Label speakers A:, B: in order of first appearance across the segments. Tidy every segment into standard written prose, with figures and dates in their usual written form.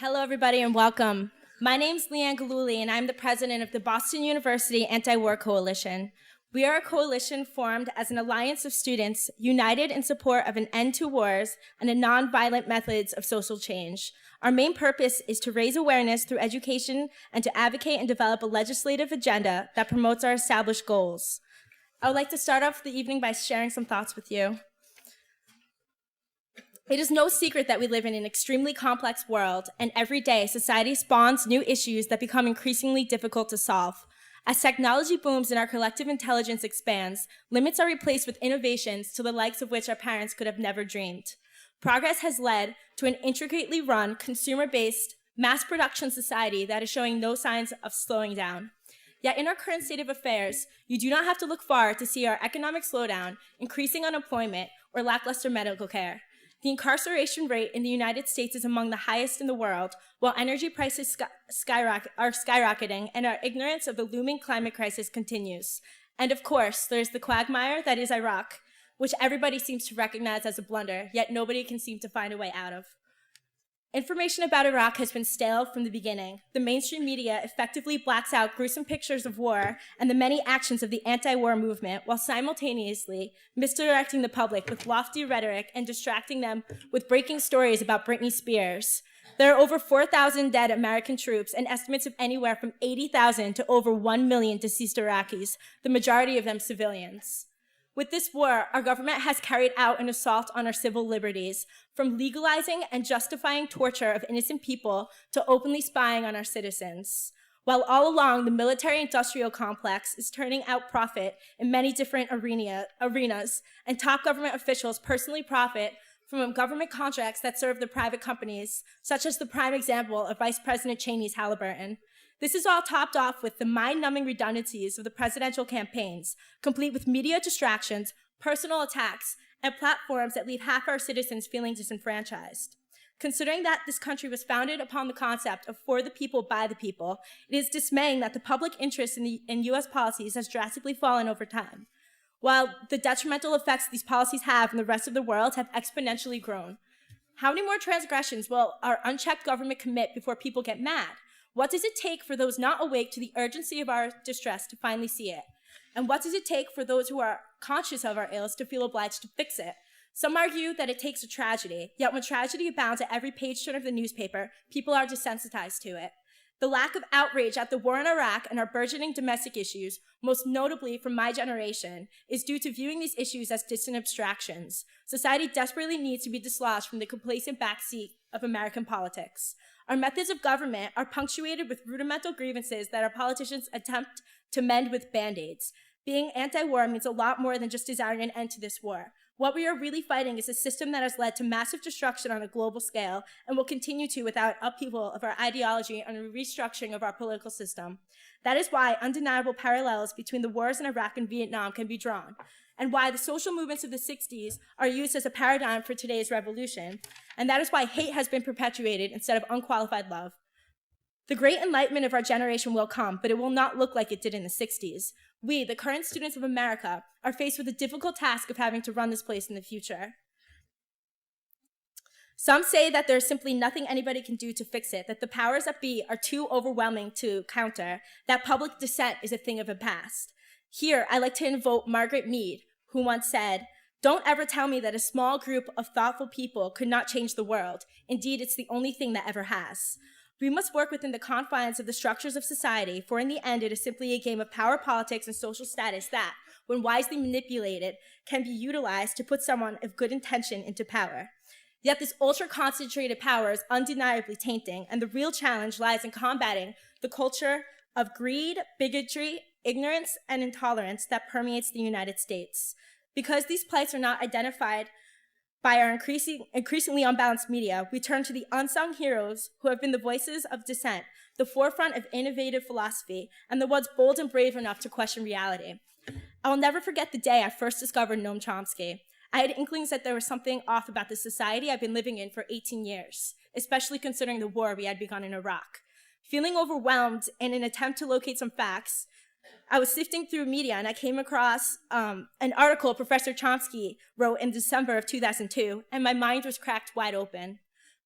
A: Hello, everybody, and welcome. My name's Leanne Galuli, and I'm the president of the Boston University Anti-War Coalition. We are a coalition formed as an alliance of students united in support of an end to wars and a nonviolent methods of social change. Our main purpose is to raise awareness through education and to advocate and develop a legislative agenda that promotes our established goals. I would like to start off the evening by sharing some thoughts with you. It is no secret that we live in an extremely complex world, and every day society spawns new issues that become increasingly difficult to solve. As technology booms and our collective intelligence expands, limits are replaced with innovations to the likes of which our parents could have never dreamed. Progress has led to an intricately run, consumer-based, mass production society that is showing no signs of slowing down. Yet in our current state of affairs, you do not have to look far to see our economic slowdown, increasing unemployment, or lackluster medical care. The incarceration rate in the United States is among the highest in the world, while energy prices are skyrocketing and our ignorance of the looming climate crisis continues. And of course, there's the quagmire that is Iraq, which everybody seems to recognize as a blunder, yet nobody can seem to find a way out of. Information about Iraq has been stale from the beginning. The mainstream media effectively blacks out gruesome pictures of war and the many actions of the anti-war movement while simultaneously misdirecting the public with lofty rhetoric and distracting them with breaking stories about Britney Spears. There are over 4,000 dead American troops and estimates of anywhere from 80,000 to over 1 million deceased Iraqis, the majority of them civilians. With this war, our government has carried out an assault on our civil liberties, from legalizing and justifying torture of innocent people to openly spying on our citizens. While all along, the military-industrial complex is turning out profit in many different arenas, and top government officials personally profit from government contracts that serve the private companies, such as the prime example of Vice President Cheney's Halliburton. This is all topped off with the mind-numbing redundancies of the presidential campaigns, complete with media distractions, personal attacks, and platforms that leave half our citizens feeling disenfranchised. Considering that this country was founded upon the concept of for the people, by the people, it is dismaying that the public interest in U.S. policies has drastically fallen over time, while the detrimental effects these policies have in the rest of the world have exponentially grown. How many more transgressions will our unchecked government commit before people get mad? What does it take for those not awake to the urgency of our distress to finally see it? And what does it take for those who are conscious of our ills to feel obliged to fix it? Some argue that it takes a tragedy, yet when tragedy abounds at every page turn of the newspaper, people are desensitized to it. The lack of outrage at the war in Iraq and our burgeoning domestic issues, most notably from my generation, is due to viewing these issues as distant abstractions. Society desperately needs to be dislodged from the complacent backseat of American politics. Our methods of government are punctuated with rudimental grievances that our politicians attempt to mend with band-aids. Being anti-war means a lot more than just desiring an end to this war. What we are really fighting is a system that has led to massive destruction on a global scale and will continue to without upheaval of our ideology and a restructuring of our political system. That is why undeniable parallels between the wars in Iraq and Vietnam can be drawn, and why the social movements of the 60s are used as a paradigm for today's revolution. And that is why hate has been perpetuated instead of unqualified love. The great enlightenment of our generation will come, but it will not look like it did in the 60s. We, the current students of America, are faced with the difficult task of having to run this place in the future. Some say that there is simply nothing anybody can do to fix it, that the powers that be are too overwhelming to counter, that public dissent is a thing of the past. Here, I like to invoke Margaret Mead, who once said, "Don't ever tell me that a small group of thoughtful people could not change the world. Indeed, it's the only thing that ever has." We must work within the confines of the structures of society, for in the end, it is simply a game of power politics and social status that, when wisely manipulated, can be utilized to put someone of good intention into power. Yet this ultra-concentrated power is undeniably tainting, and the real challenge lies in combating the culture of greed, bigotry, ignorance, and intolerance that permeates the United States. Because these plights are not identified by our increasingly unbalanced media, we turn to the unsung heroes who have been the voices of dissent, the forefront of innovative philosophy, and the ones bold and brave enough to question reality. I will never forget the day I first discovered Noam Chomsky. I had inklings that there was something off about the society I've been living in for 18 years, especially considering the war we had begun in Iraq. Feeling overwhelmed in an attempt to locate some facts, I was sifting through media and I came across an article Professor Chomsky wrote in December of 2002, and my mind was cracked wide open.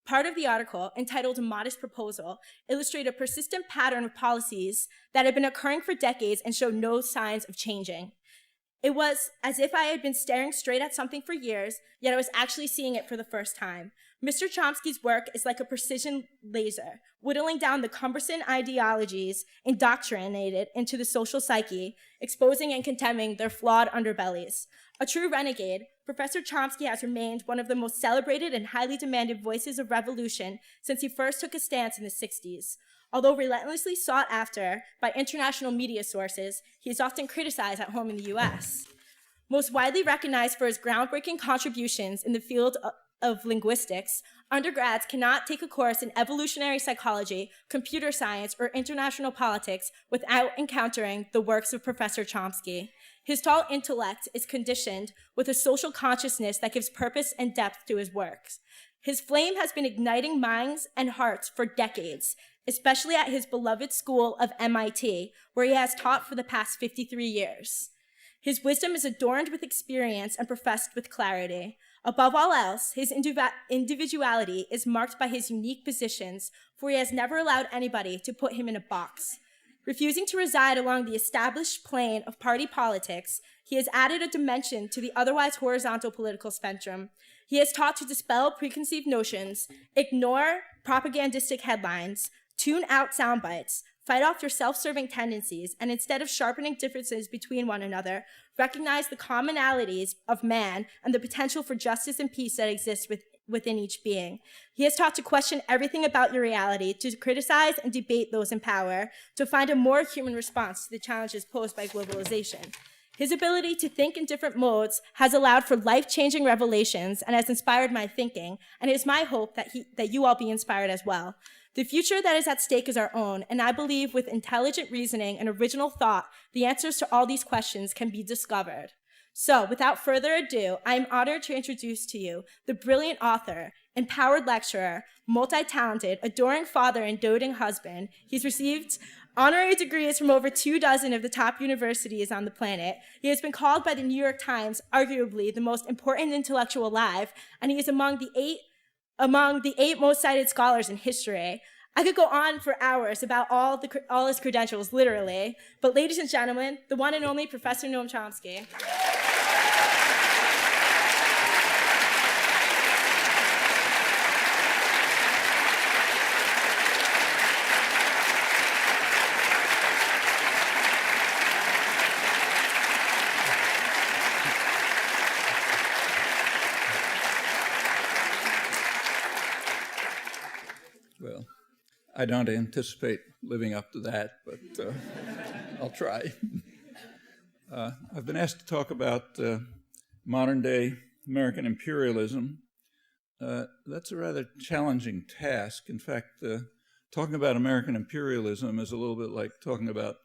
A: Part of the article, entitled A Modest Proposal, illustrated a persistent pattern of policies that had been occurring for decades and showed no signs of changing. It was as if I had been staring straight at something for years, yet I was actually seeing it for the first time. Mr. Chomsky's work is like a precision laser, whittling down the cumbersome ideologies indoctrinated into the social psyche, exposing and condemning their flawed underbellies. A true renegade, Professor Chomsky has remained one of the most celebrated and highly demanded voices of revolution since he first took a stance in the 60s. Although relentlessly sought after by international media sources, he is often criticized at home in the US. Most widely recognized for his groundbreaking contributions in the field of linguistics, undergrads cannot take a course in evolutionary psychology, computer science, or international politics without encountering the works of Professor Chomsky. His tall intellect is conditioned with a social consciousness that gives purpose and depth to his works. His flame has been igniting minds and hearts for decades, especially at his beloved school of MIT, where he has taught for the past 53 years. His wisdom is adorned with experience and professed with clarity. Above all else, his individuality is marked by his unique positions, for he has never allowed anybody to put him in a box. Refusing to reside along the established plane of party politics, he has added a dimension to the otherwise horizontal political spectrum. He has taught to dispel preconceived notions, ignore propagandistic headlines, tune out sound bites, fight off your self-serving tendencies, and instead of sharpening differences between one another, recognize the commonalities of man and the potential for justice and peace that exists within each being. He has taught to question everything about your reality, to criticize and debate those in power, to find a more human response to the challenges posed by globalization. His ability to think in different modes has allowed for life-changing revelations and has inspired my thinking, and it is my hope that you all be inspired as well. The future that is at stake is our own, and I believe with intelligent reasoning and original thought, the answers to all these questions can be discovered. So, without further ado, I am honored to introduce to you the brilliant author, empowered lecturer, multi-talented, adoring father, and doting husband. He's received honorary degrees from over 24 of the top universities on the planet. He has been called by the New York Times arguably the most important intellectual alive, and he is among the eight most cited scholars in history. I could go on for hours about all his credentials, literally, but ladies and gentlemen, the one and only Professor Noam Chomsky.
B: Well, I don't anticipate living up to that, but I'll try. I've been asked to talk about modern-day American imperialism. That's a rather challenging task. In fact, talking about American imperialism is a little bit like talking about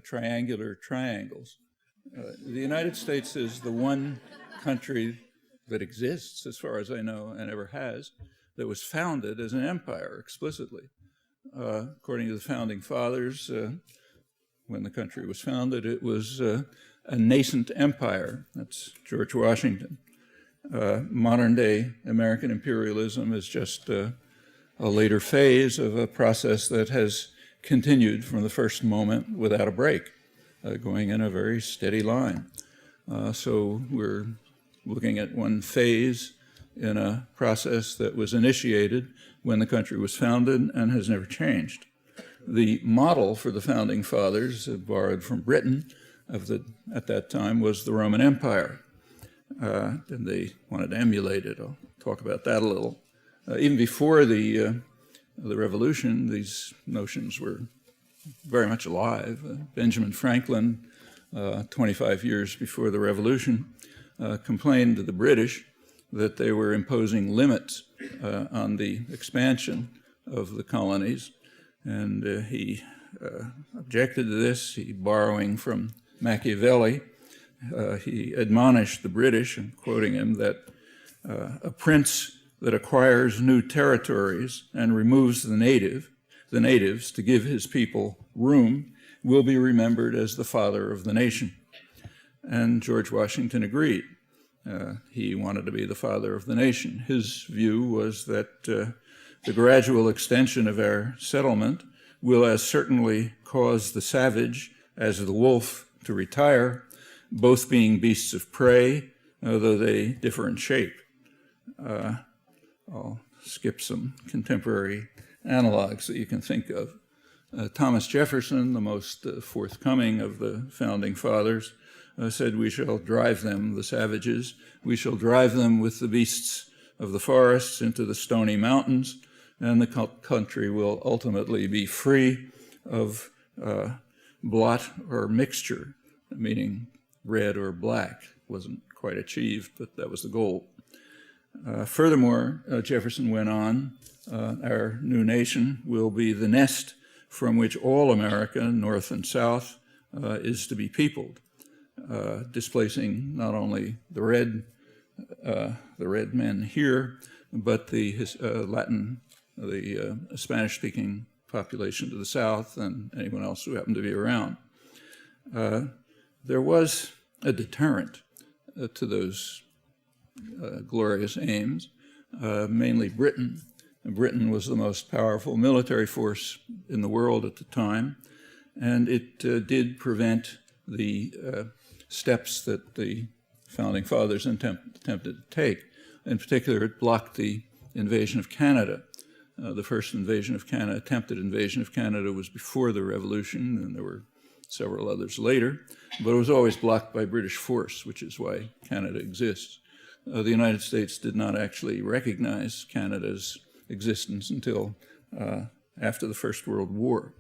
B: triangular triangles. The United States is the one country that exists, as far as I know, and ever has, that was founded as an empire explicitly. According to the founding fathers, when the country was founded, it was a nascent empire. That's George Washington. Modern-day American imperialism is just a later phase of a process that has continued from the first moment without a break, going in a very steady line. So we're looking at one phase in a process that was initiated when the country was founded and has never changed. The model for the founding fathers, borrowed from Britain at that time, was the Roman Empire. And they wanted to emulate it. I'll talk about that a little. Even before the revolution, these notions were very much alive. Benjamin Franklin, 25 years before the revolution, complained to the British that they were imposing limits on the expansion of the colonies. And he objected to this. He, borrowing from Machiavelli, he admonished the British, and quoting him, that a prince that acquires new territories and removes the natives to give his people room will be remembered as the father of the nation. And George Washington agreed. He wanted to be the father of the nation. His view was that The gradual extension of our settlement will as certainly cause the savage as the wolf to retire, both being beasts of prey, though they differ in shape. I'll skip some contemporary analogs that you can think of. Thomas Jefferson, the most forthcoming of the founding fathers, said, "We shall drive them, the savages, we shall drive them with the beasts of the forests into the stony mountains, and the country will ultimately be free of blot or mixture," meaning red or black. Wasn't quite achieved, but that was the goal. Furthermore, Jefferson went on, our new nation will be the nest from which all America, North and South, is to be peopled, displacing not only the red men here, but the Spanish-speaking population to the south and anyone else who happened to be around. There was a deterrent to those glorious aims, mainly Britain. Britain was the most powerful military force in the world at the time, and it did prevent the steps that the founding fathers attempted to take. In particular, it blocked the invasion of Canada. The first attempted invasion of Canada was before the Revolution, and there were several others later, but it was always blocked by British force, which is why Canada exists. The United States did not actually recognize Canada's existence until after the First World War.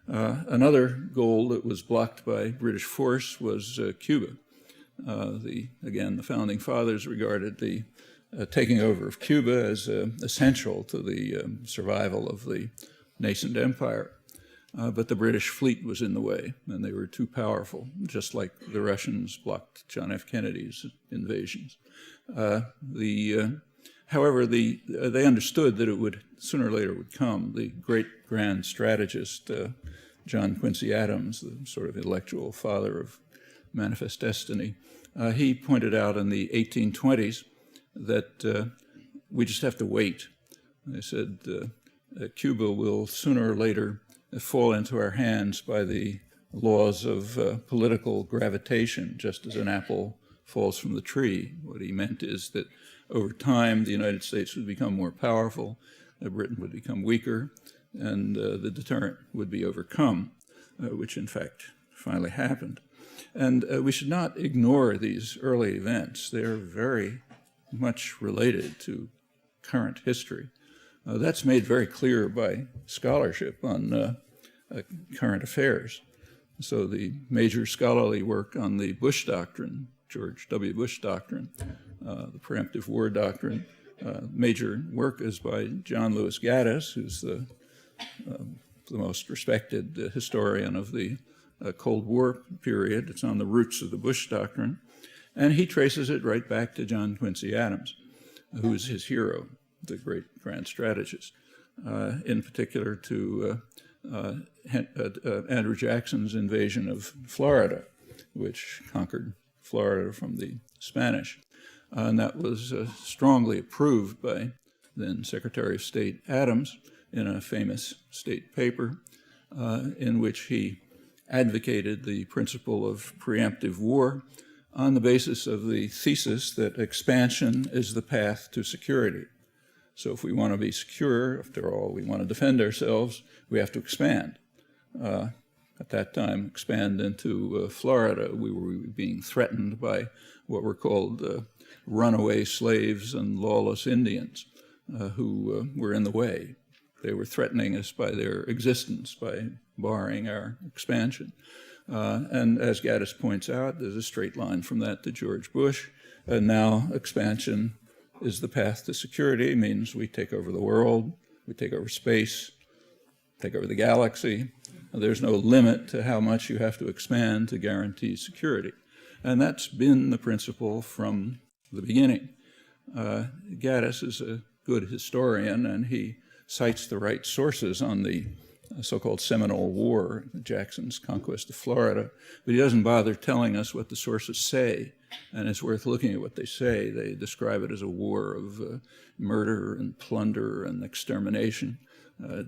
B: Another goal that was blocked by British force was Cuba. Again, the founding fathers regarded the taking over of Cuba as essential to the survival of the nascent empire. But the British fleet was in the way, and they were too powerful, just like the Russians blocked John F. Kennedy's invasions. However, they understood that it would, sooner or later, would come. The great grand strategist, John Quincy Adams, the sort of intellectual father of manifest destiny, he pointed out in the 1820s that we just have to wait. They said Cuba will sooner or later fall into our hands by the laws of political gravitation, just as an apple falls from the tree. What he meant is that over time, the United States would become more powerful, Britain would become weaker, and the deterrent would be overcome, which in fact finally happened. And we should not ignore these early events. They are very much related to current history. That's made very clear by scholarship on current affairs. So the major scholarly work on the Bush Doctrine, George W. Bush Doctrine, the preemptive war doctrine, major work is by John Lewis Gaddis, who's the most respected historian of the Cold War period. It's on the roots of the Bush Doctrine. And he traces it right back to John Quincy Adams, who is his hero, the great grand strategist, in particular to Andrew Jackson's invasion of Florida, which conquered Florida from the Spanish. And that was strongly approved by then Secretary of State Adams in a famous state paper in which he advocated the principle of preemptive war on the basis of the thesis that expansion is the path to security. So if we want to be secure, after all, we want to defend ourselves, we have to expand. At that time, expand into Florida. We were being threatened by what were called runaway slaves and lawless Indians who were in the way. They were threatening us by their existence, by barring our expansion. And as Gaddis points out, there's a straight line from that to George Bush. And now expansion is the path to security. It means we take over the world, we take over space, take over the galaxy. There's no limit to how much you have to expand to guarantee security. And that's been the principle from the beginning. Gaddis is a good historian, and he cites the right sources on the so-called Seminole War, Jackson's conquest of Florida, but he doesn't bother telling us what the sources say, and it's worth looking at what they say. They describe it as a war of murder and plunder and extermination,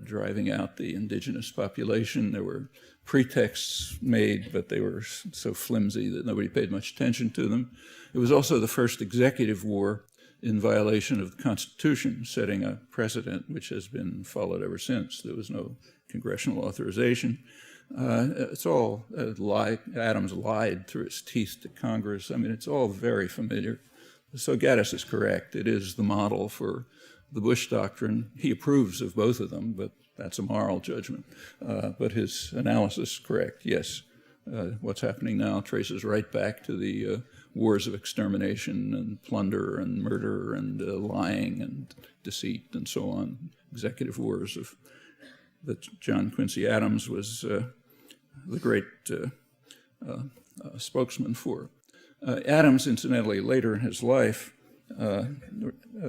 B: driving out the indigenous population. There were pretexts made, but they were so flimsy that nobody paid much attention to them. It was also the first executive war in violation of the Constitution, setting a precedent which has been followed ever since. There was no congressional authorization. It's all Adams lied through his teeth to Congress. I mean, it's all very familiar. So Gaddis is correct. It is the model for the Bush Doctrine. He approves of both of them, but that's a moral judgment. But his analysis is correct, yes. What's happening now traces right back to the wars of extermination and plunder and murder and lying and deceit and so on, executive wars that John Quincy Adams was the great spokesman for. Adams, incidentally, later in his life,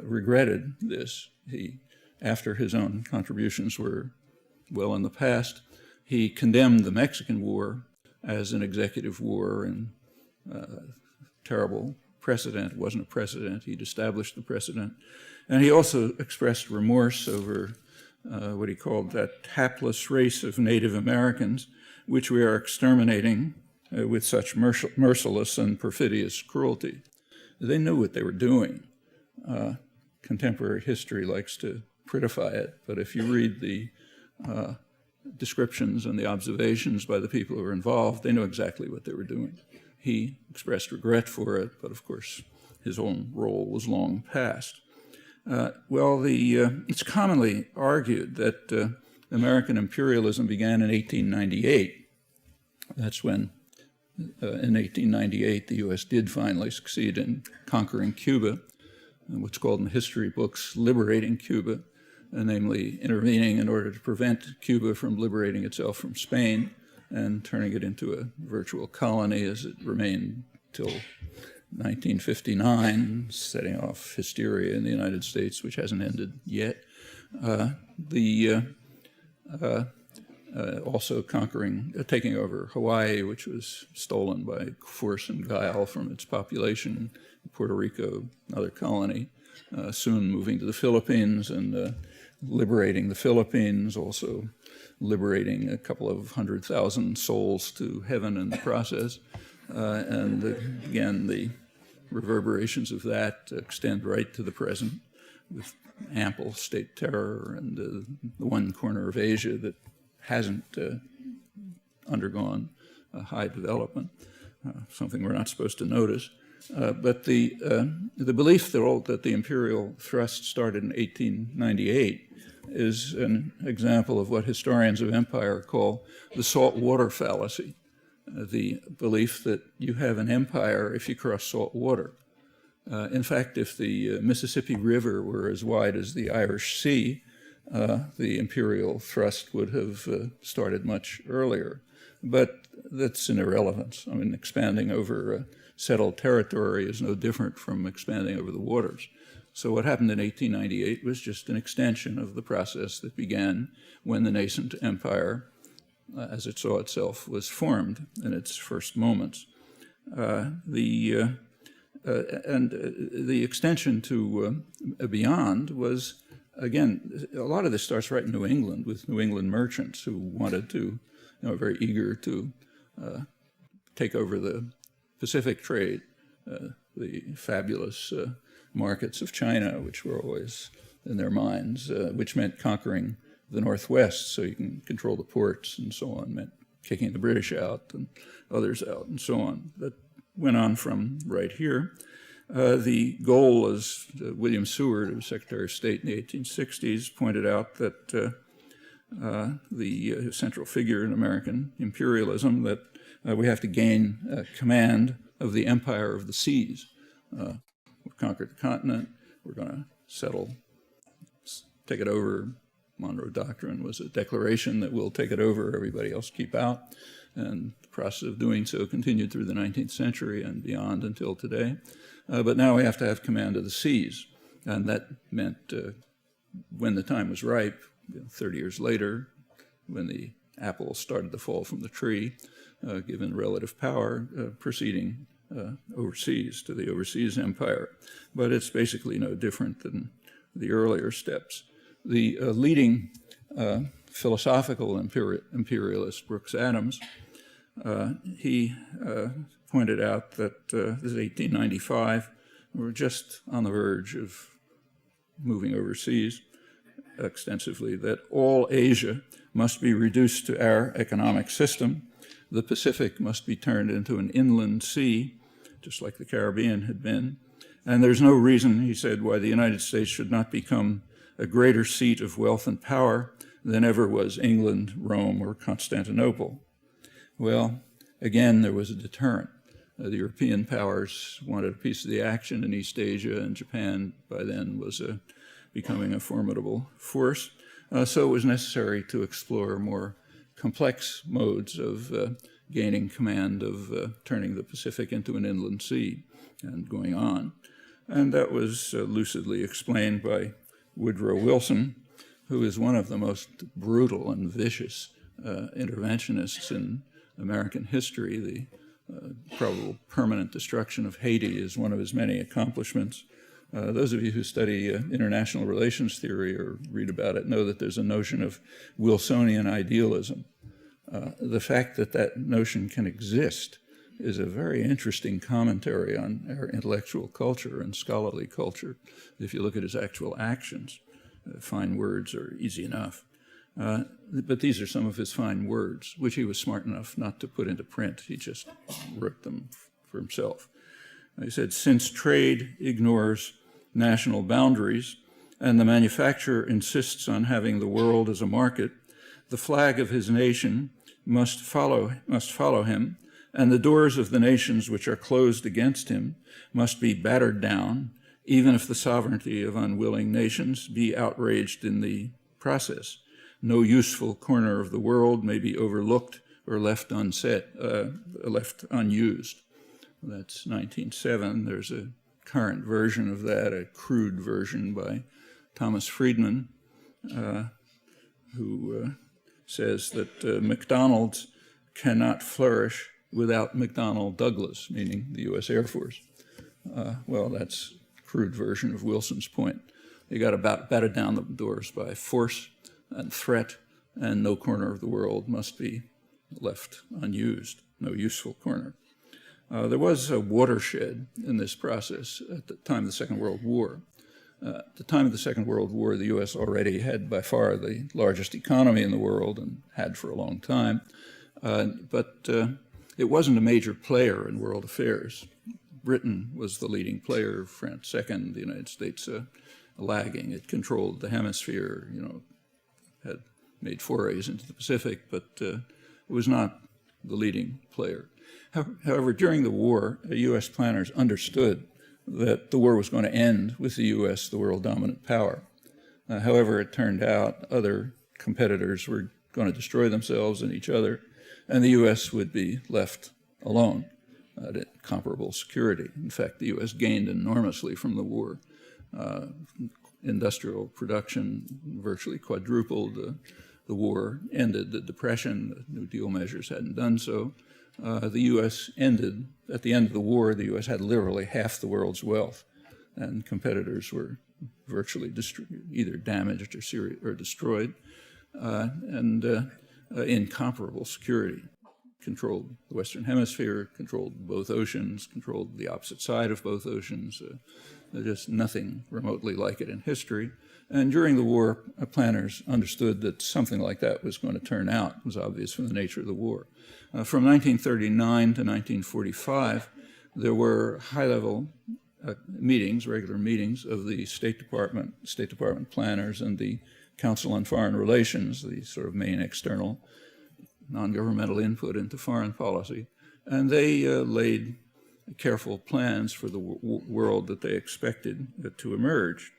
B: regretted this. After his own contributions were well in the past, he condemned the Mexican War as an executive war and terrible precedent. It wasn't a precedent. He'd established the precedent. And he also expressed remorse over what he called that hapless race of Native Americans, which we are exterminating with such merciless and perfidious cruelty. They knew what they were doing. Contemporary history likes to prettify it, but if you read the descriptions and the observations by the people who were involved, they know exactly what they were doing. He expressed regret for it, but of course his own role was long past. It's commonly argued that American imperialism began in 1898. That's when, in 1898, the U.S. did finally succeed in conquering Cuba, what's called in the history books liberating Cuba, namely intervening in order to prevent Cuba from liberating itself from Spain and turning it into a virtual colony as it remained till 1959, setting off hysteria in the United States, which hasn't ended yet. Also taking over Hawaii, which was stolen by force and guile from its population, Puerto Rico, another colony, soon moving to the Philippines and liberating the Philippines, also liberating a couple of 100,000 souls to heaven in the process. Again, the reverberations of that extend right to the present with ample state terror and the one corner of Asia that hasn't undergone a high development, something we're not supposed to notice. But the belief that the imperial thrust started in 1898 is an example of what historians of empire call the salt water fallacy, the belief that you have an empire if you cross salt water. In fact, if the Mississippi River were as wide as the Irish Sea, the imperial thrust would have started much earlier. But that's an irrelevance. I mean, expanding over settled territory is no different from expanding over the waters. So what happened in 1898 was just an extension of the process that began when the nascent empire, as it saw itself, was formed in its first moments. The extension to beyond was, again, a lot of this starts right in New England with New England merchants who wanted to, very eager to take over the Pacific trade, the fabulous markets of China, which were always in their minds, which meant conquering the Northwest so you can control the ports and so on, meant kicking the British out and others out and so on. That went on from right here. The goal, as William Seward, who was Secretary of State in the 1860s, pointed out that the central figure in American imperialism, that we have to gain command of the empire of the seas. We've conquered the continent. We're going to settle, take it over. Monroe Doctrine was a declaration that we'll take it over, everybody else keep out. And the process of doing so continued through the 19th century and beyond until today. But now we have to have command of the seas. And that meant when the time was ripe, 30 years later, when the apple started to fall from the tree, given relative power proceeding overseas to the overseas empire. But it's basically no different than the earlier steps. The leading philosophical imperialist, Brooks Adams, he pointed out that this is 1895, we're just on the verge of moving overseas extensively, that all Asia must be reduced to our economic system. The Pacific must be turned into an inland sea, just like the Caribbean had been. And there's no reason, he said, why the United States should not become a greater seat of wealth and power than ever was England, Rome, or Constantinople. Well, again, there was a deterrent. The European powers wanted a piece of the action in East Asia, and Japan by then was becoming a formidable force. So it was necessary to explore more complex modes of gaining command of turning the Pacific into an inland sea and going on. And that was lucidly explained by Woodrow Wilson, who is one of the most brutal and vicious interventionists in American history. The probable permanent destruction of Haiti is one of his many accomplishments. Those of you who study international relations theory or read about it know that there's a notion of Wilsonian idealism. The fact that that notion can exist is a very interesting commentary on our intellectual culture and scholarly culture. If you look at his actual actions, fine words are easy enough. But these are some of his fine words, which he was smart enough not to put into print. He just wrote them for himself. He said, since trade ignores national boundaries and the manufacturer insists on having the world as a market, the flag of his nation must follow him, and the doors of the nations which are closed against him must be battered down, even if the sovereignty of unwilling nations be outraged in the process. No useful corner of the world may be overlooked or left unused. That's 1907. There's a current version of that, a crude version by Thomas Friedman, who says that McDonald's cannot flourish without McDonnell Douglas, meaning the U.S. Air Force. Well, that's a crude version of Wilson's point. You got to batter down the doors by force and threat, and no corner of the world must be left unused, no useful corner. There was a watershed in this process at the time of the Second World War. At the time of the Second World War, the U.S. already had by far the largest economy in the world and had for a long time, but it wasn't a major player in world affairs. Britain was the leading player, France second, the United States lagging. It controlled the hemisphere, had made forays into the Pacific, but it was not the leading player. However, during the war, U.S. planners understood that the war was going to end with the U.S., the world dominant power. However, it turned out other competitors were going to destroy themselves and each other, and the U.S. would be left alone at comparable security. In fact, the U.S. gained enormously from the war. Industrial production virtually quadrupled. The war ended the Depression. The New Deal measures hadn't done so. The U.S. ended, at the end of the war, the U.S. had literally half the world's wealth, and competitors were virtually either damaged or destroyed, and incomparable security. Controlled the Western Hemisphere, controlled both oceans, controlled the opposite side of both oceans. Just nothing remotely like it in history. And during the war, planners understood that something like that was going to turn out. It was obvious from the nature of the war. From 1939 to 1945, there were high-level meetings, regular meetings of the State Department planners and the Council on Foreign Relations, the sort of main external non-governmental input into foreign policy. And they laid careful plans for the world that they expected to emerge.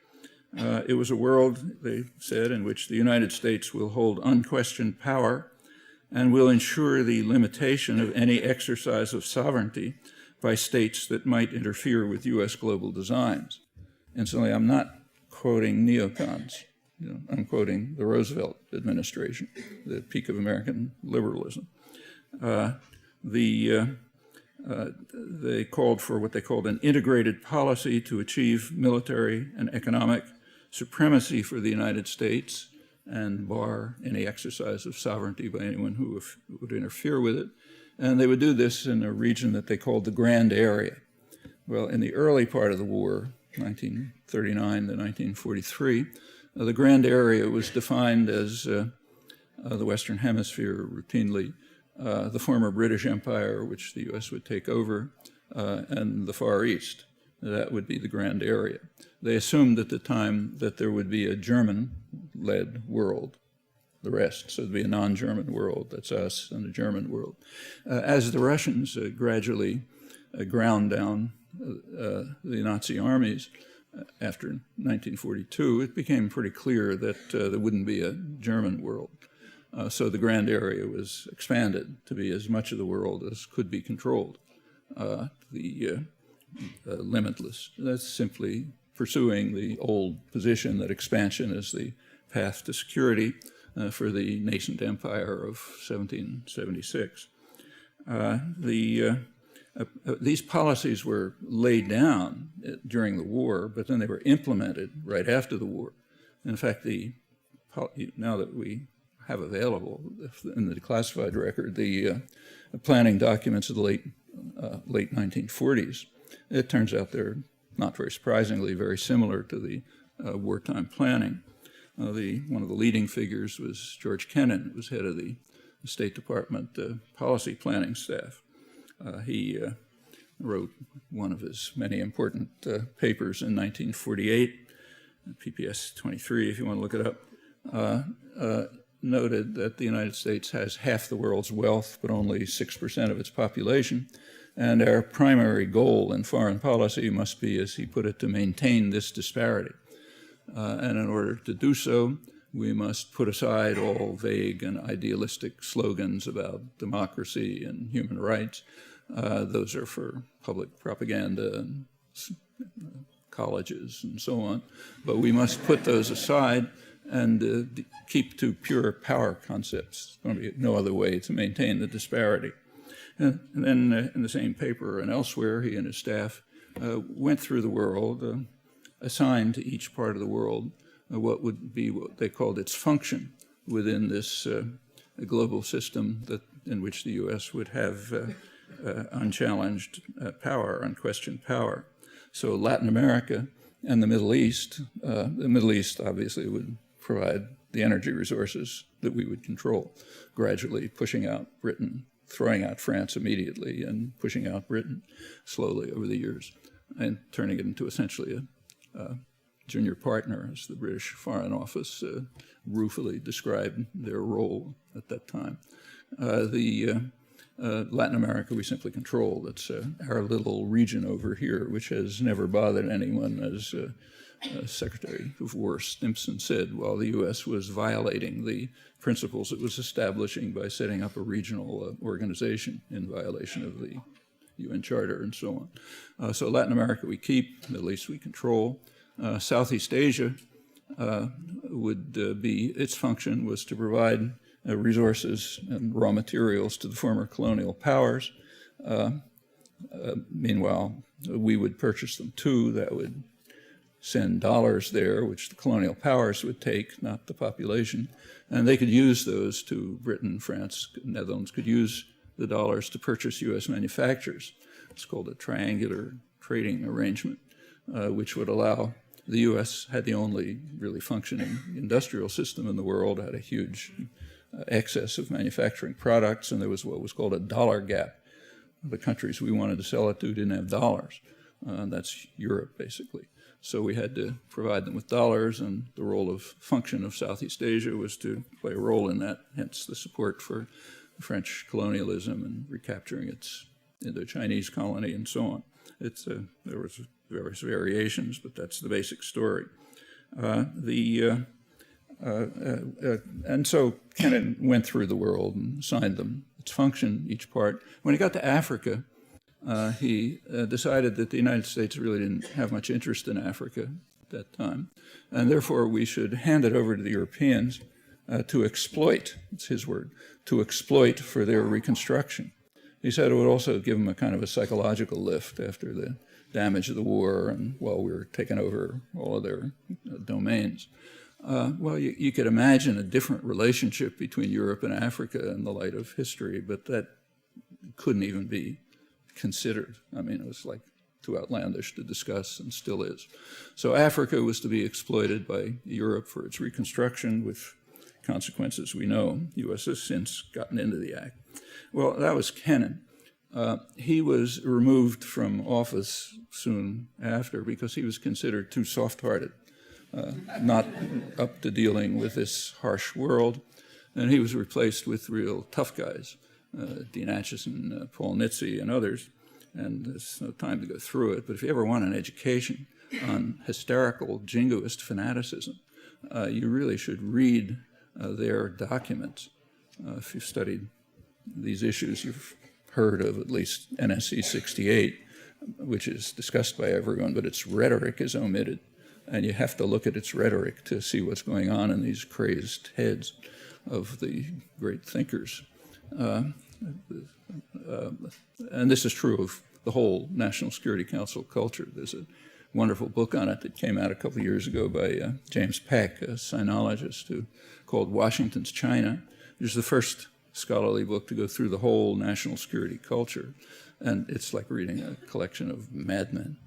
B: It was a world, they said, in which the United States will hold unquestioned power and will ensure the limitation of any exercise of sovereignty by states that might interfere with U.S. global designs. Incidentally, I'm not quoting neocons. I'm quoting the Roosevelt administration, the peak of American liberalism. They called for what they called an integrated policy to achieve military and economic supremacy for the United States and bar any exercise of sovereignty by anyone who would interfere with it. And they would do this in a region that they called the Grand Area. Well, in the early part of the war, 1939 to 1943, the Grand Area was defined as the Western Hemisphere routinely, the former British Empire, which the U.S. would take over, and the Far East. That would be the Grand Area. They assumed at the time that there would be a German-led world, the rest, so it would be a non-German world, that's us, and a German world. As the Russians gradually ground down the Nazi armies after 1942, it became pretty clear that there wouldn't be a German world. So the Grand Area was expanded to be as much of the world as could be controlled, limitless. That's simply pursuing the old position that expansion is the path to security for the nascent empire of 1776. These policies were laid down during the war, but then they were implemented right after the war. In fact, now that we have available in the declassified record the planning documents of the late 1940s, it turns out they're not very surprisingly very similar to the wartime planning. One of the leading figures was George Kennan, who was head of the State Department policy planning staff. He wrote one of his many important papers in 1948, PPS 23, if you want to look it up, noted that the United States has half the world's wealth, but only 6% of its population. And our primary goal in foreign policy must be, as he put it, to maintain this disparity. And in order to do so, we must put aside all vague and idealistic slogans about democracy and human rights. Those are for public propaganda and colleges and so on. But we must put those aside and keep to pure power concepts. There's going to be no other way to maintain the disparity. And then in the same paper and elsewhere, he and his staff went through the world, assigned to each part of the world what would be what they called its function within this global system in which the U.S. would have unchallenged power, unquestioned power. So Latin America and the Middle East obviously would provide the energy resources that we would control, gradually pushing out Britain, throwing out France immediately, and pushing out Britain slowly over the years, and turning it into essentially a junior partner, as the British Foreign Office ruefully described their role at that time. Latin America we simply control. That's our little region over here, which has never bothered anyone, as Secretary of War Stimpson said, while the U.S. was violating the principles it was establishing by setting up a regional organization in violation of the UN Charter and so on. So Latin America we keep, Middle East we control. Southeast Asia would be, its function was to provide resources and raw materials to the former colonial powers. Meanwhile, we would purchase them too. That would send dollars there, which the colonial powers would take, not the population. And they could use those to, Britain, France, Netherlands could use the dollars to purchase U.S. manufacturers. It's called a triangular trading arrangement, which would allow the U.S. had the only really functioning industrial system in the world, had a huge excess of manufacturing products, and there was what was called a dollar gap. The countries we wanted to sell it to didn't have dollars. That's Europe, basically. So we had to provide them with dollars, and the role of function of Southeast Asia was to play a role in that, hence the support for French colonialism and recapturing its Indo-Chinese colony and so on. There was various variations, but that's the basic story. And so Kennan went through the world and assigned them its function, each part. When he got to Africa, he decided that the United States really didn't have much interest in Africa. at that time, and therefore we should hand it over to the Europeans to exploit, it's his word, to exploit for their reconstruction. He said it would also give them a kind of a psychological lift after the damage of the war and while we were taking over all of their domains. Well, you could imagine a different relationship between Europe and Africa in the light of history, but that couldn't even be considered. I mean, it was like too outlandish to discuss and still is. So Africa was to be exploited by Europe for its reconstruction with consequences we know. The U.S. has since gotten into the act. Well, that was Kennan. He was removed from office soon after because he was considered too soft-hearted, not up to dealing with this harsh world, and he was replaced with real tough guys, Dean Acheson, Paul Nitze, and others, and there's no time to go through it, but if you ever want an education on hysterical jingoist fanaticism, you really should read their documents. If you've studied these issues, you've heard of at least NSC 68, which is discussed by everyone, but its rhetoric is omitted. And you have to look at its rhetoric to see what's going on in these crazed heads of the great thinkers. And this is true of the whole National Security Council culture. There's a wonderful book on it that came out a couple of years ago by James Peck, a sinologist, called Washington's China. It was the first scholarly book to go through the whole national security culture. And it's like reading a collection of madmen,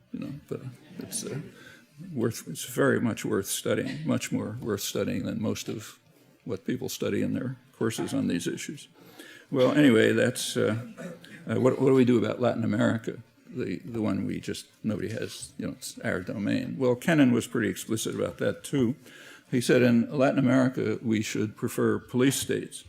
B: but it's it's very much worth studying, much more worth studying than most of what people study in their courses on these issues. Well, anyway, that's what do we do about Latin America, the one nobody has, it's our domain. Well, Kennan was pretty explicit about that too. He said in Latin America we should prefer police states.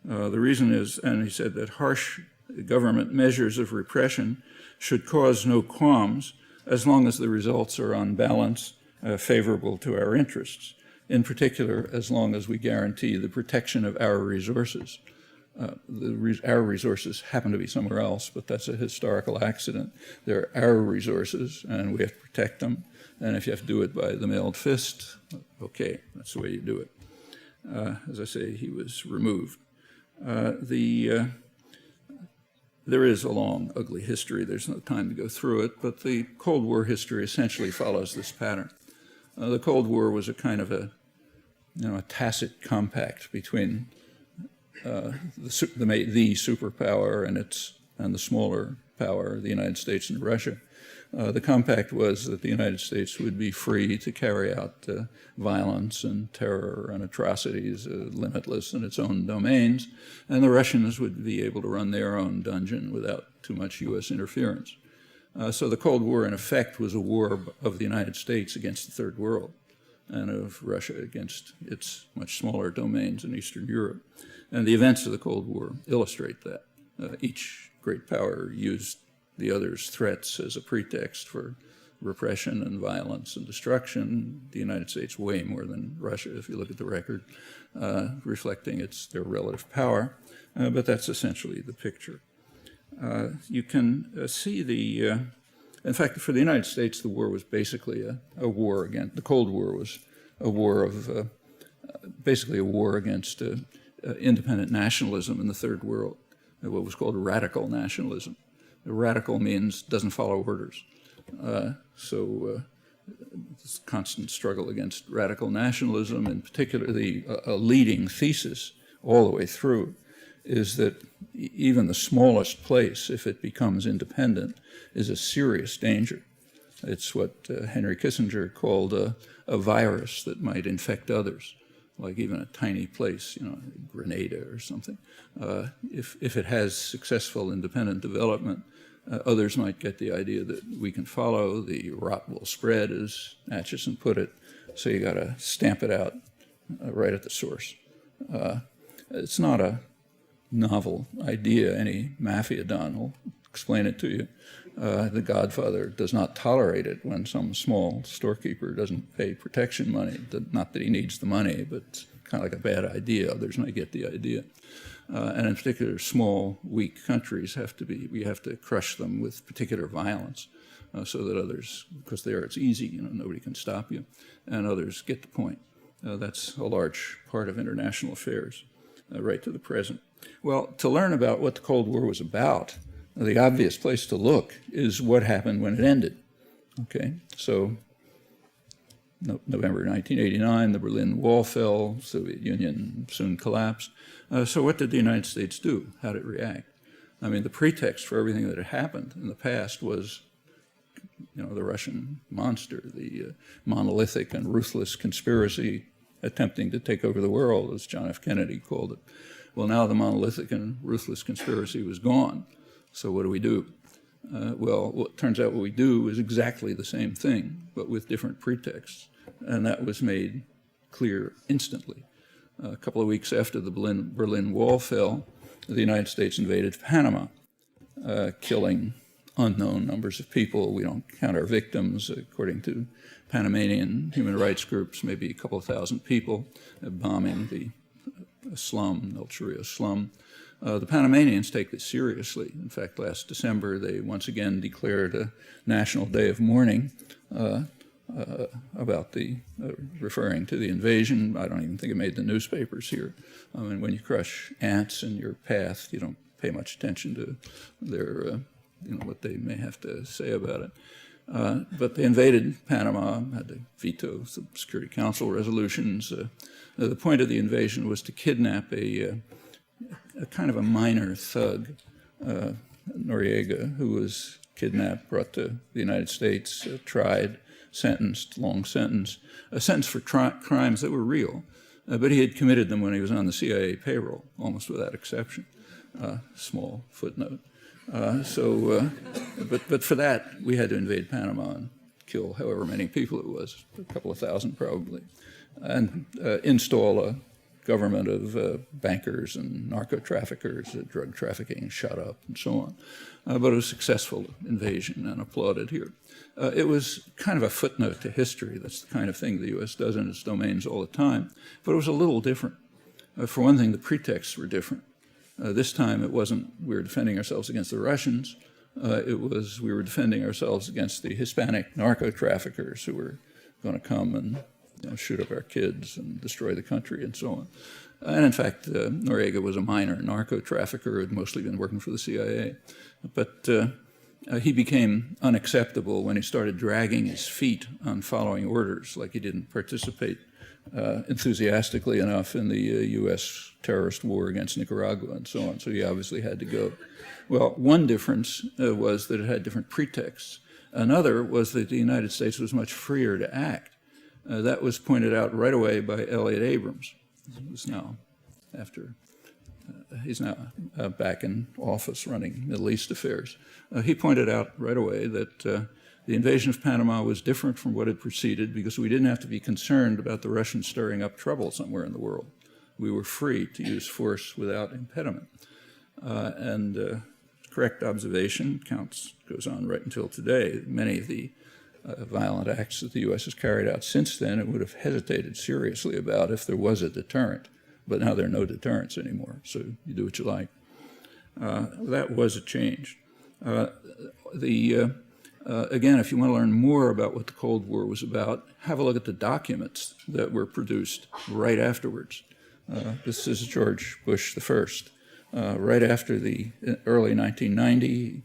B: The reason is, and he said that harsh government measures of repression should cause no qualms as long as the results are on balance favorable to our interests, in particular as long as we guarantee the protection of our resources. Our resources happen to be somewhere else, but that's a historical accident. They're our resources, and we have to protect them. And if you have to do it by the mailed fist, okay, that's the way you do it. As I say, he was removed. There is a long, ugly history. There's no time to go through it, but the Cold War history essentially follows this pattern. The Cold War was a kind of a tacit compact between the superpower and the smaller power, the United States and Russia. The compact was that the United States would be free to carry out violence and terror and atrocities limitless in its own domains, and the Russians would be able to run their own dungeon without too much U.S. interference. So the Cold War, in effect, was a war of the United States against the Third World and of Russia against its much smaller domains in Eastern Europe. And the events of the Cold War illustrate that. Each great power used the other's threats as a pretext for repression and violence and destruction. The United States way more than Russia, if you look at the record, reflecting their relative power. But that's essentially the picture. You can see in fact, for the United States, the war was basically a war against, the Cold War was a war of, basically a war against independent nationalism in the Third World, what was called radical nationalism. Radical means doesn't follow orders. So this constant struggle against radical nationalism, in particular a leading thesis all the way through, is that even the smallest place, if it becomes independent, is a serious danger. It's what Henry Kissinger called a virus that might infect others, like even a tiny place, Grenada or something. If it has successful independent development, others might get the idea that we can follow. The rot will spread, as Acheson put it, so you got to stamp it out right at the source. It's not a novel idea. Any mafia don will explain it to you. The Godfather does not tolerate it when some small storekeeper doesn't pay protection money. Not that he needs the money, but it's kind of like a bad idea. Others might get the idea. And in particular, small, weak countries we have to crush them with particular violence. so that others, because there it's easy, nobody can stop you, and others get the point. That's a large part of international affairs, right to the present. Well, to learn about what the Cold War was about, the obvious place to look is what happened when it ended. Okay, so November 1989, the Berlin Wall fell, Soviet Union soon collapsed. So what did the United States do? How did it react? I mean, the pretext for everything that had happened in the past was, the Russian monster, the monolithic and ruthless conspiracy attempting to take over the world, as John F. Kennedy called it. Well, now the monolithic and ruthless conspiracy was gone. So what do? Well, it turns out what we do is exactly the same thing, but with different pretexts. And that was made clear instantly. A couple of weeks after the Berlin Wall fell, the United States invaded Panama, killing unknown numbers of people. We don't count our victims. According to Panamanian human rights groups, maybe a couple of thousand people, bombing the slum, El Chorrillo slum. The Panamanians take this seriously. In fact, last December, they once again declared a national day of mourning about referring to the invasion. I don't even think it made the newspapers here. I mean, when you crush ants in your path, you don't pay much attention to their, what they may have to say about it. But they invaded Panama, had to veto some Security Council resolutions. The point of the invasion was to kidnap a kind of a minor thug, Noriega, who was kidnapped, brought to the United States, tried, sentenced, long sentence, a sentence for crimes that were real, but he had committed them when he was on the CIA payroll, almost without exception. Small footnote. But for that, we had to invade Panama and kill however many people it was, a couple of thousand probably, and install a government of bankers and narco-traffickers, drug trafficking shut up, and so on. But it was a successful invasion and applauded here. It was kind of a footnote to history. That's the kind of thing the U.S. does in its domains all the time. But it was a little different. For one thing, the pretexts were different. This time, it wasn't we were defending ourselves against the Russians. It was we were defending ourselves against the Hispanic narco-traffickers who were going to come and shoot up our kids and destroy the country and so on. And in fact, Noriega was a minor narco-trafficker who had mostly been working for the CIA. But he became unacceptable when he started dragging his feet on following orders, like he didn't participate enthusiastically enough in the U.S. terrorist war against Nicaragua and so on. So he obviously had to go. Well, one difference was that it had different pretexts. Another was that the United States was much freer to act. That was pointed out right away by Elliott Abrams, who's now he's now back in office running Middle East affairs. He pointed out right away that the invasion of Panama was different from what had preceded because we didn't have to be concerned about the Russians stirring up trouble somewhere in the world. We were free to use force without impediment. Correct observation goes on right until today. Many of the violent acts that the U.S. has carried out since then, it would have hesitated seriously about if there was a deterrent. But now there are no deterrents anymore, so you do what you like. That was a change. Again, if you want to learn more about what the Cold War was about, have a look at the documents that were produced right afterwards. This is George Bush I. Right after the early 1990, he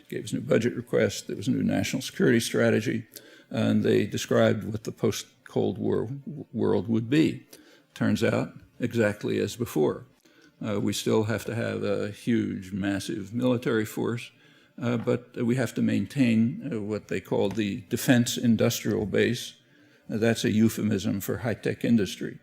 B: gave his new budget request. There was a new national security strategy, and they described what the post-Cold War world would be. Turns out exactly as before. We still have to have a huge, massive military force, but we have to maintain what they call the defense industrial base. That's a euphemism for high-tech industry.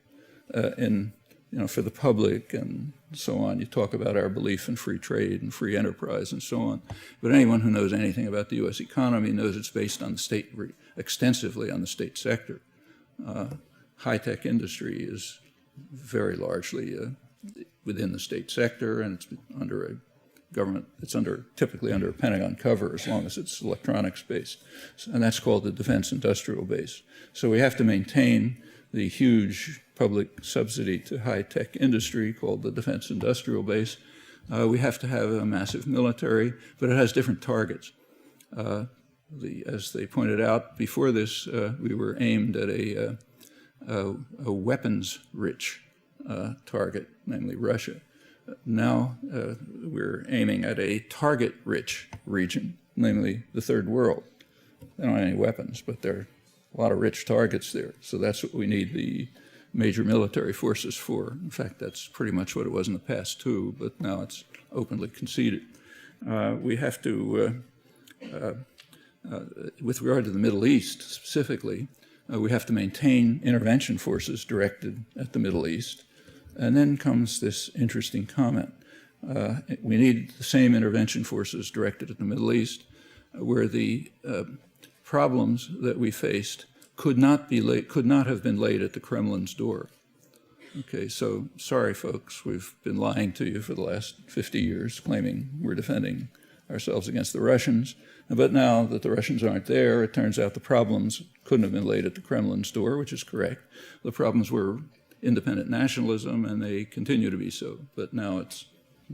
B: For the public and so on, you talk about our belief in free trade and free enterprise and so on. But anyone who knows anything about the U.S. economy knows it's based on the state, extensively on the state sector. High-tech industry is very largely within the state sector, and it's under a government, typically under a Pentagon cover as long as it's electronics based. And that's called the defense industrial base. So we have to maintain the huge public subsidy to high-tech industry called the defense industrial base. We have to have a massive military, but it has different targets. as they pointed out before this, we were aimed at a weapons-rich target, namely Russia. Now we're aiming at a target-rich region, namely the Third World. They don't have any weapons, but there are a lot of rich targets there. So that's what we need the major military forces for. In fact, that's pretty much what it was in the past too, but now it's openly conceded. We have to, with regard to the Middle East specifically, we have to maintain intervention forces directed at the Middle East. And then comes this interesting comment. We need the same intervention forces directed at the Middle East, where the problems that we faced could not have been laid at the Kremlin's door. Okay, so sorry, folks, we've been lying to you for the last 50 years, claiming we're defending ourselves against the Russians. But now that the Russians aren't there, it turns out the problems couldn't have been laid at the Kremlin's door, which is correct. The problems were independent nationalism, and they continue to be so. But now it's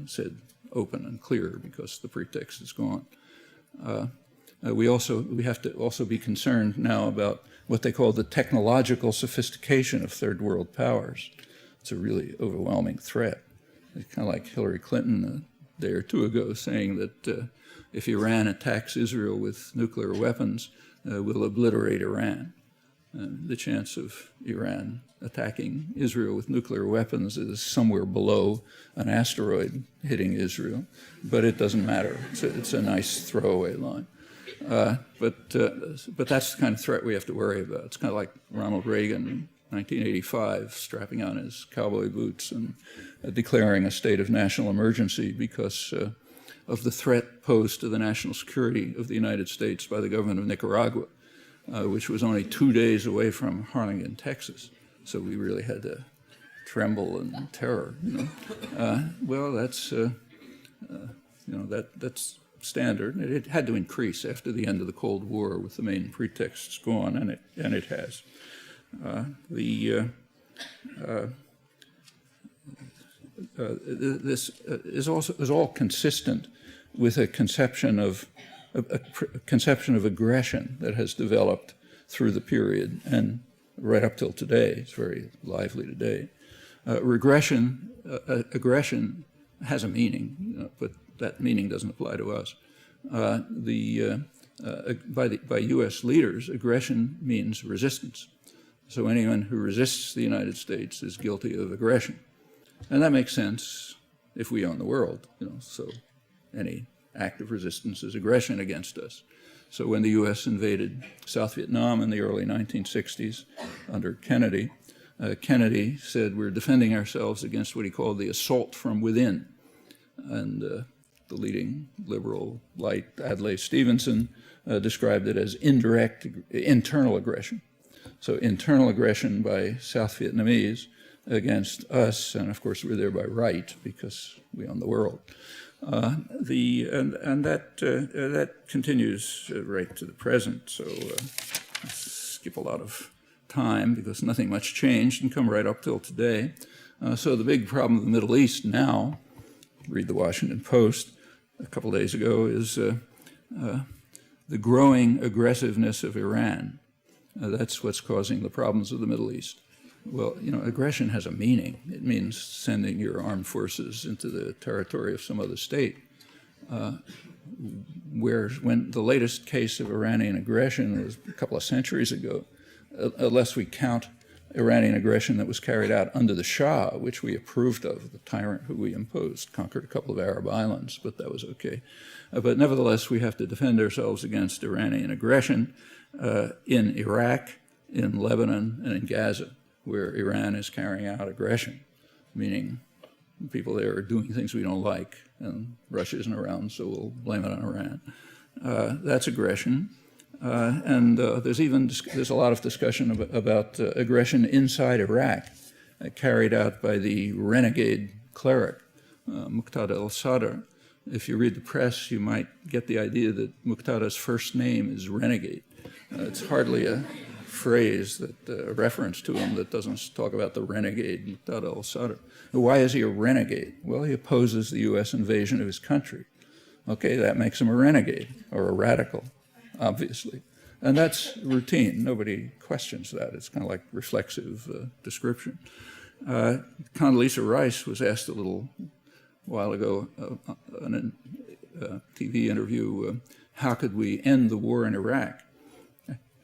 B: said open and clear because the pretext is gone. We have to also be concerned now about what they call the technological sophistication of third world powers. It's a really overwhelming threat. It's kind of like Hillary Clinton a day or two ago saying that if Iran attacks Israel with nuclear weapons, we'll obliterate Iran. The chance of Iran attacking Israel with nuclear weapons is somewhere below an asteroid hitting Israel, but it doesn't matter. It's a nice throwaway line. But that's the kind of threat we have to worry about. It's kind of like Ronald Reagan in 1985 strapping on his cowboy boots and declaring a state of national emergency because of the threat posed to the national security of the United States by the government of Nicaragua, which was only 2 days away from Harlingen, Texas. So we really had to tremble in terror. Well, that's that's standard. It had to increase after the end of the Cold War with the main pretexts gone, and it has. This is all consistent with a conception of aggression that has developed through the period and right up till today. It's very lively today. Aggression has a meaning, but that meaning doesn't apply to us. By U.S. leaders, aggression means resistance. So anyone who resists the United States is guilty of aggression. And that makes sense if we own the world, so any act of resistance is aggression against us. So when the U.S. invaded South Vietnam in the early 1960s under Kennedy, Kennedy said we're defending ourselves against what he called the assault from within. And the leading liberal light, Adlai Stevenson, described it as internal aggression. So internal aggression by South Vietnamese against us, and of course we're there by right because we own the world. That continues right to the present. So skip a lot of time because nothing much changed and come right up till today. So the big problem of the Middle East now, read the Washington Post a couple days ago, is the growing aggressiveness of Iran. That's what's causing the problems of the Middle East. Well, aggression has a meaning. It means sending your armed forces into the territory of some other state. When the latest case of Iranian aggression was a couple of centuries ago, unless we count Iranian aggression that was carried out under the Shah, which we approved of, the tyrant who we imposed, conquered a couple of Arab islands, but that was okay. But nevertheless, we have to defend ourselves against Iranian aggression in Iraq, in Lebanon, and in Gaza, where Iran is carrying out aggression, meaning people there are doing things we don't like, and Russia isn't around, so we'll blame it on Iran. That's aggression. And there's a lot of discussion about aggression inside Iraq, carried out by the renegade cleric, Muqtada al-Sadr. If you read the press, you might get the idea that Muqtada's first name is renegade. It's hardly a phrase, a reference to him that doesn't talk about the renegade Muqtada al-Sadr. Why is he a renegade? Well, he opposes the U.S. invasion of his country. Okay, that makes him a renegade or a radical. obviously. And that's routine. Nobody questions that. It's kind of like reflexive description. Condoleezza Rice was asked a little while ago in a TV interview, how could we end the war in Iraq?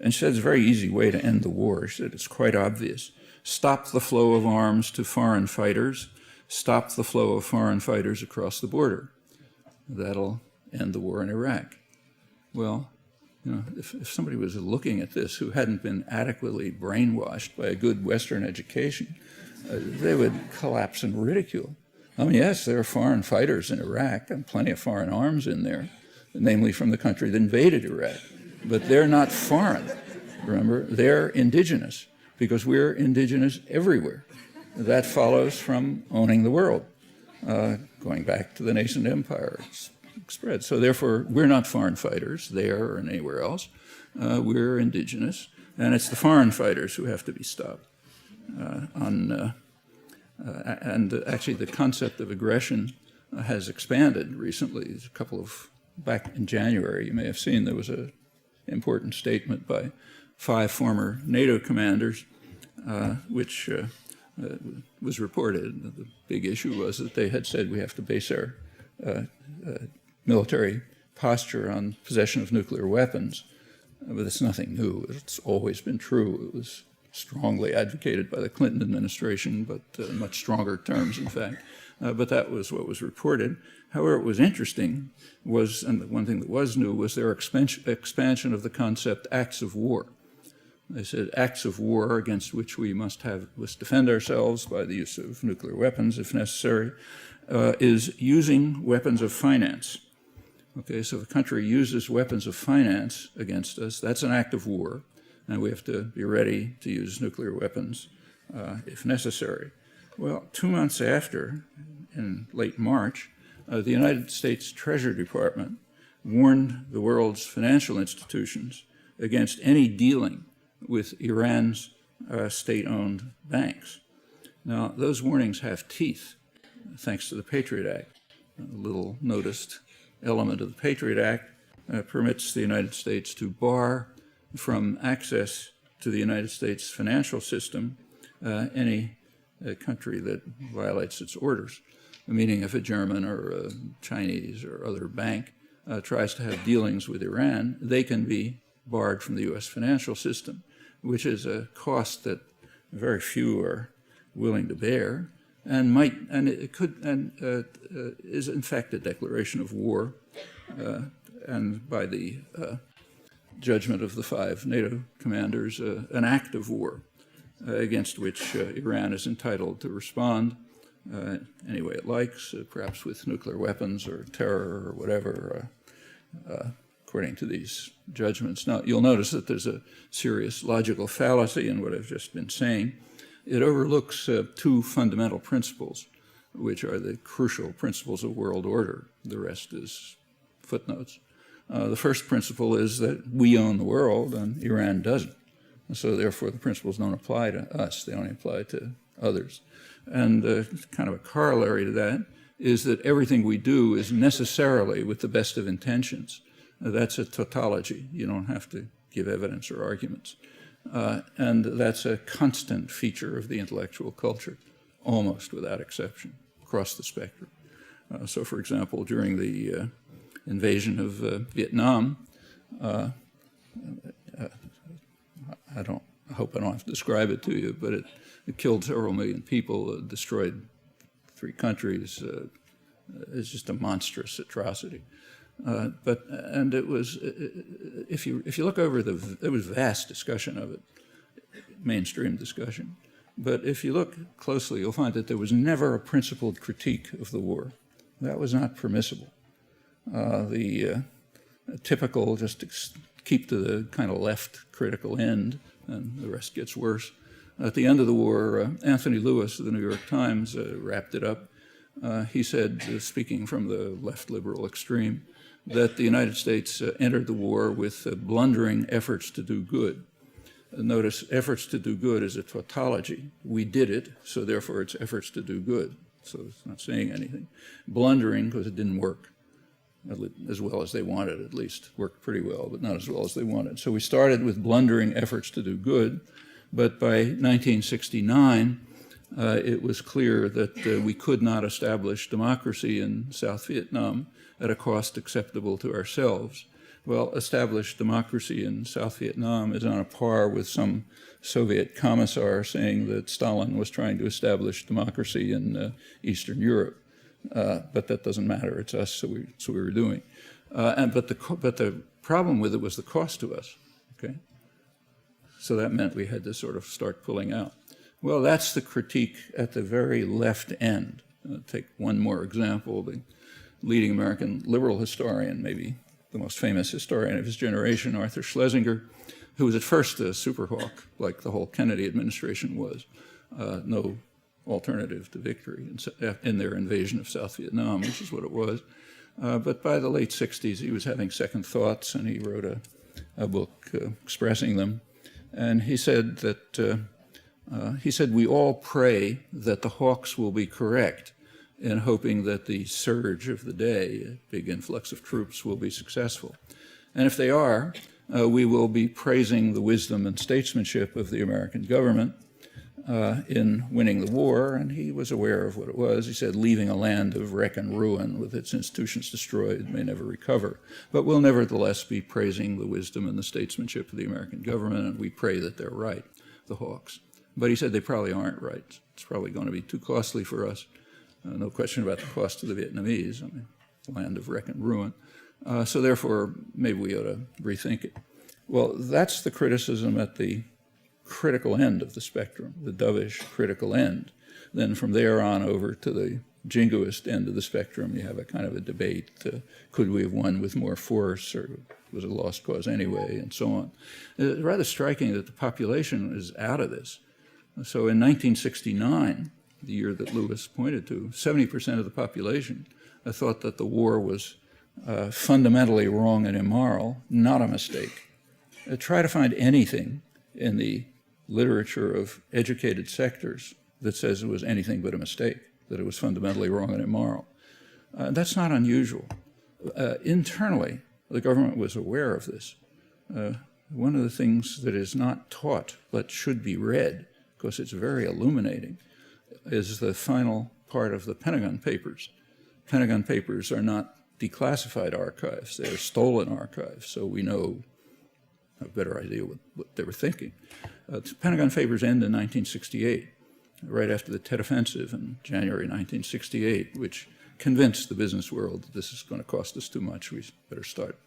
B: And she said it's a very easy way to end the war. She said it's quite obvious. Stop the flow of arms to foreign fighters. Stop the flow of foreign fighters across the border. That'll end the war in Iraq. Well, you know, if somebody was looking at this who hadn't been adequately brainwashed by a good Western education, they would collapse in ridicule. I mean, yes, there are foreign fighters in Iraq and plenty of foreign arms in there, namely from the country that invaded Iraq. But they're not foreign, remember? They're indigenous, because we're indigenous everywhere. That follows from owning the world, going back to the nascent empire spread. So therefore, we're not foreign fighters there or anywhere else. We're indigenous, and it's the foreign fighters who have to be stopped. And actually, the concept of aggression has expanded recently. There's a couple of, back in January, you may have seen there was an important statement by 5 former NATO commanders, which was reported. The big issue was that they had said we have to base our military posture on possession of nuclear weapons. But it's nothing new. It's always been true. It was strongly advocated by the Clinton administration, but in much stronger terms, in fact. But that was what was reported. However, what was interesting was, and the one thing that was new, was their expansion of the concept acts of war. They said acts of war against which we must defend ourselves by the use of nuclear weapons, if necessary, is using weapons of finance. Okay, so if a country uses weapons of finance against us, that's an act of war, and we have to be ready to use nuclear weapons if necessary. Well, 2 months after, in late March, the United States Treasury Department warned the world's financial institutions against any dealing with Iran's state-owned banks. Now, those warnings have teeth, thanks to the Patriot Act. A little noticed element of the Patriot Act permits the United States to bar from access to the United States financial system any country that violates its orders. Meaning if a German or a Chinese or other bank tries to have dealings with Iran, they can be barred from the U.S. financial system, which is a cost that very few are willing to bear, and is in fact a declaration of war, and by the judgment of the 5 NATO commanders, an act of war against which Iran is entitled to respond any way it likes, perhaps with nuclear weapons or terror or whatever, according to these judgments. Now, you'll notice that there's a serious logical fallacy in what I've just been saying. It overlooks 2 fundamental principles, which are the crucial principles of world order. The rest is footnotes. The first principle is that we own the world and Iran doesn't. So therefore, the principles don't apply to us. They only apply to others. And kind of a corollary to that is that everything we do is necessarily with the best of intentions. That's a tautology. You don't have to give evidence or arguments. And that's a constant feature of the intellectual culture, almost without exception, across the spectrum. So, for example, during the invasion of Vietnam, I hope I don't have to describe it to you, but it killed several million people, destroyed 3 countries. It's just a monstrous atrocity. And it was, if you look over there was vast discussion of it, mainstream discussion. But if you look closely, you'll find that there was never a principled critique of the war. That was not permissible. The typical, just to keep to the kind of left critical end, and the rest gets worse. At the end of the war, Anthony Lewis of the New York Times wrapped it up. He said, speaking from the left liberal extreme, that the United States entered the war with blundering efforts to do good. Notice, efforts to do good is a tautology. We did it, so therefore it's efforts to do good. So it's not saying anything. Blundering because it didn't work. as well as they wanted, at least. Worked pretty well, but not as well as they wanted. So we started with blundering efforts to do good, but by 1969, it was clear that we could not establish democracy in South Vietnam at a cost acceptable to ourselves. Well, established democracy in South Vietnam is on a par with some Soviet commissar saying that Stalin was trying to establish democracy in Eastern Europe. But that doesn't matter. It's us, so we were doing. But the problem with it was the cost to us. Okay, so that meant we had to sort of start pulling out. Well, that's the critique at the very left end. Take one more example. The leading American liberal historian, maybe the most famous historian of his generation, Arthur Schlesinger, who was at first a superhawk, like the whole Kennedy administration was. No alternative to victory in their invasion of South Vietnam, which is what it was. But by the late 60s, he was having second thoughts, and he wrote a book expressing them. And he said that, we all pray that the hawks will be correct in hoping that the surge of the day, a big influx of troops, will be successful. And if they are, we will be praising the wisdom and statesmanship of the American government in winning the war, and he was aware of what it was. He said, leaving a land of wreck and ruin with its institutions destroyed may never recover. But we'll nevertheless be praising the wisdom and the statesmanship of the American government, and we pray that they're right, the hawks. But he said they probably aren't right. It's probably going to be too costly for us. No question about the cost to the Vietnamese. I mean, land of wreck and ruin. So therefore, maybe we ought to rethink it. Well, that's the criticism at the critical end of the spectrum, the dovish critical end. Then from there on over to the jingoist end of the spectrum, you have a kind of a debate. Could we have won with more force, or was it a lost cause anyway, and so on. It's rather striking that the population is out of this. So in 1969, the year that Lewis pointed to, 70% of the population thought that the war was fundamentally wrong and immoral, not a mistake. Try to find anything in the literature of educated sectors that says it was anything but a mistake, that it was fundamentally wrong and immoral. That's not unusual. Internally, the government was aware of this. One of the things that is not taught but should be read, because it's very illuminating, is the final part of the Pentagon Papers. Pentagon Papers are not declassified archives, they're stolen archives, so we know a better idea what they were thinking. The Pentagon Papers end in 1968, right after the Tet Offensive in January 1968, which convinced the business world that this is going to cost us too much, we better start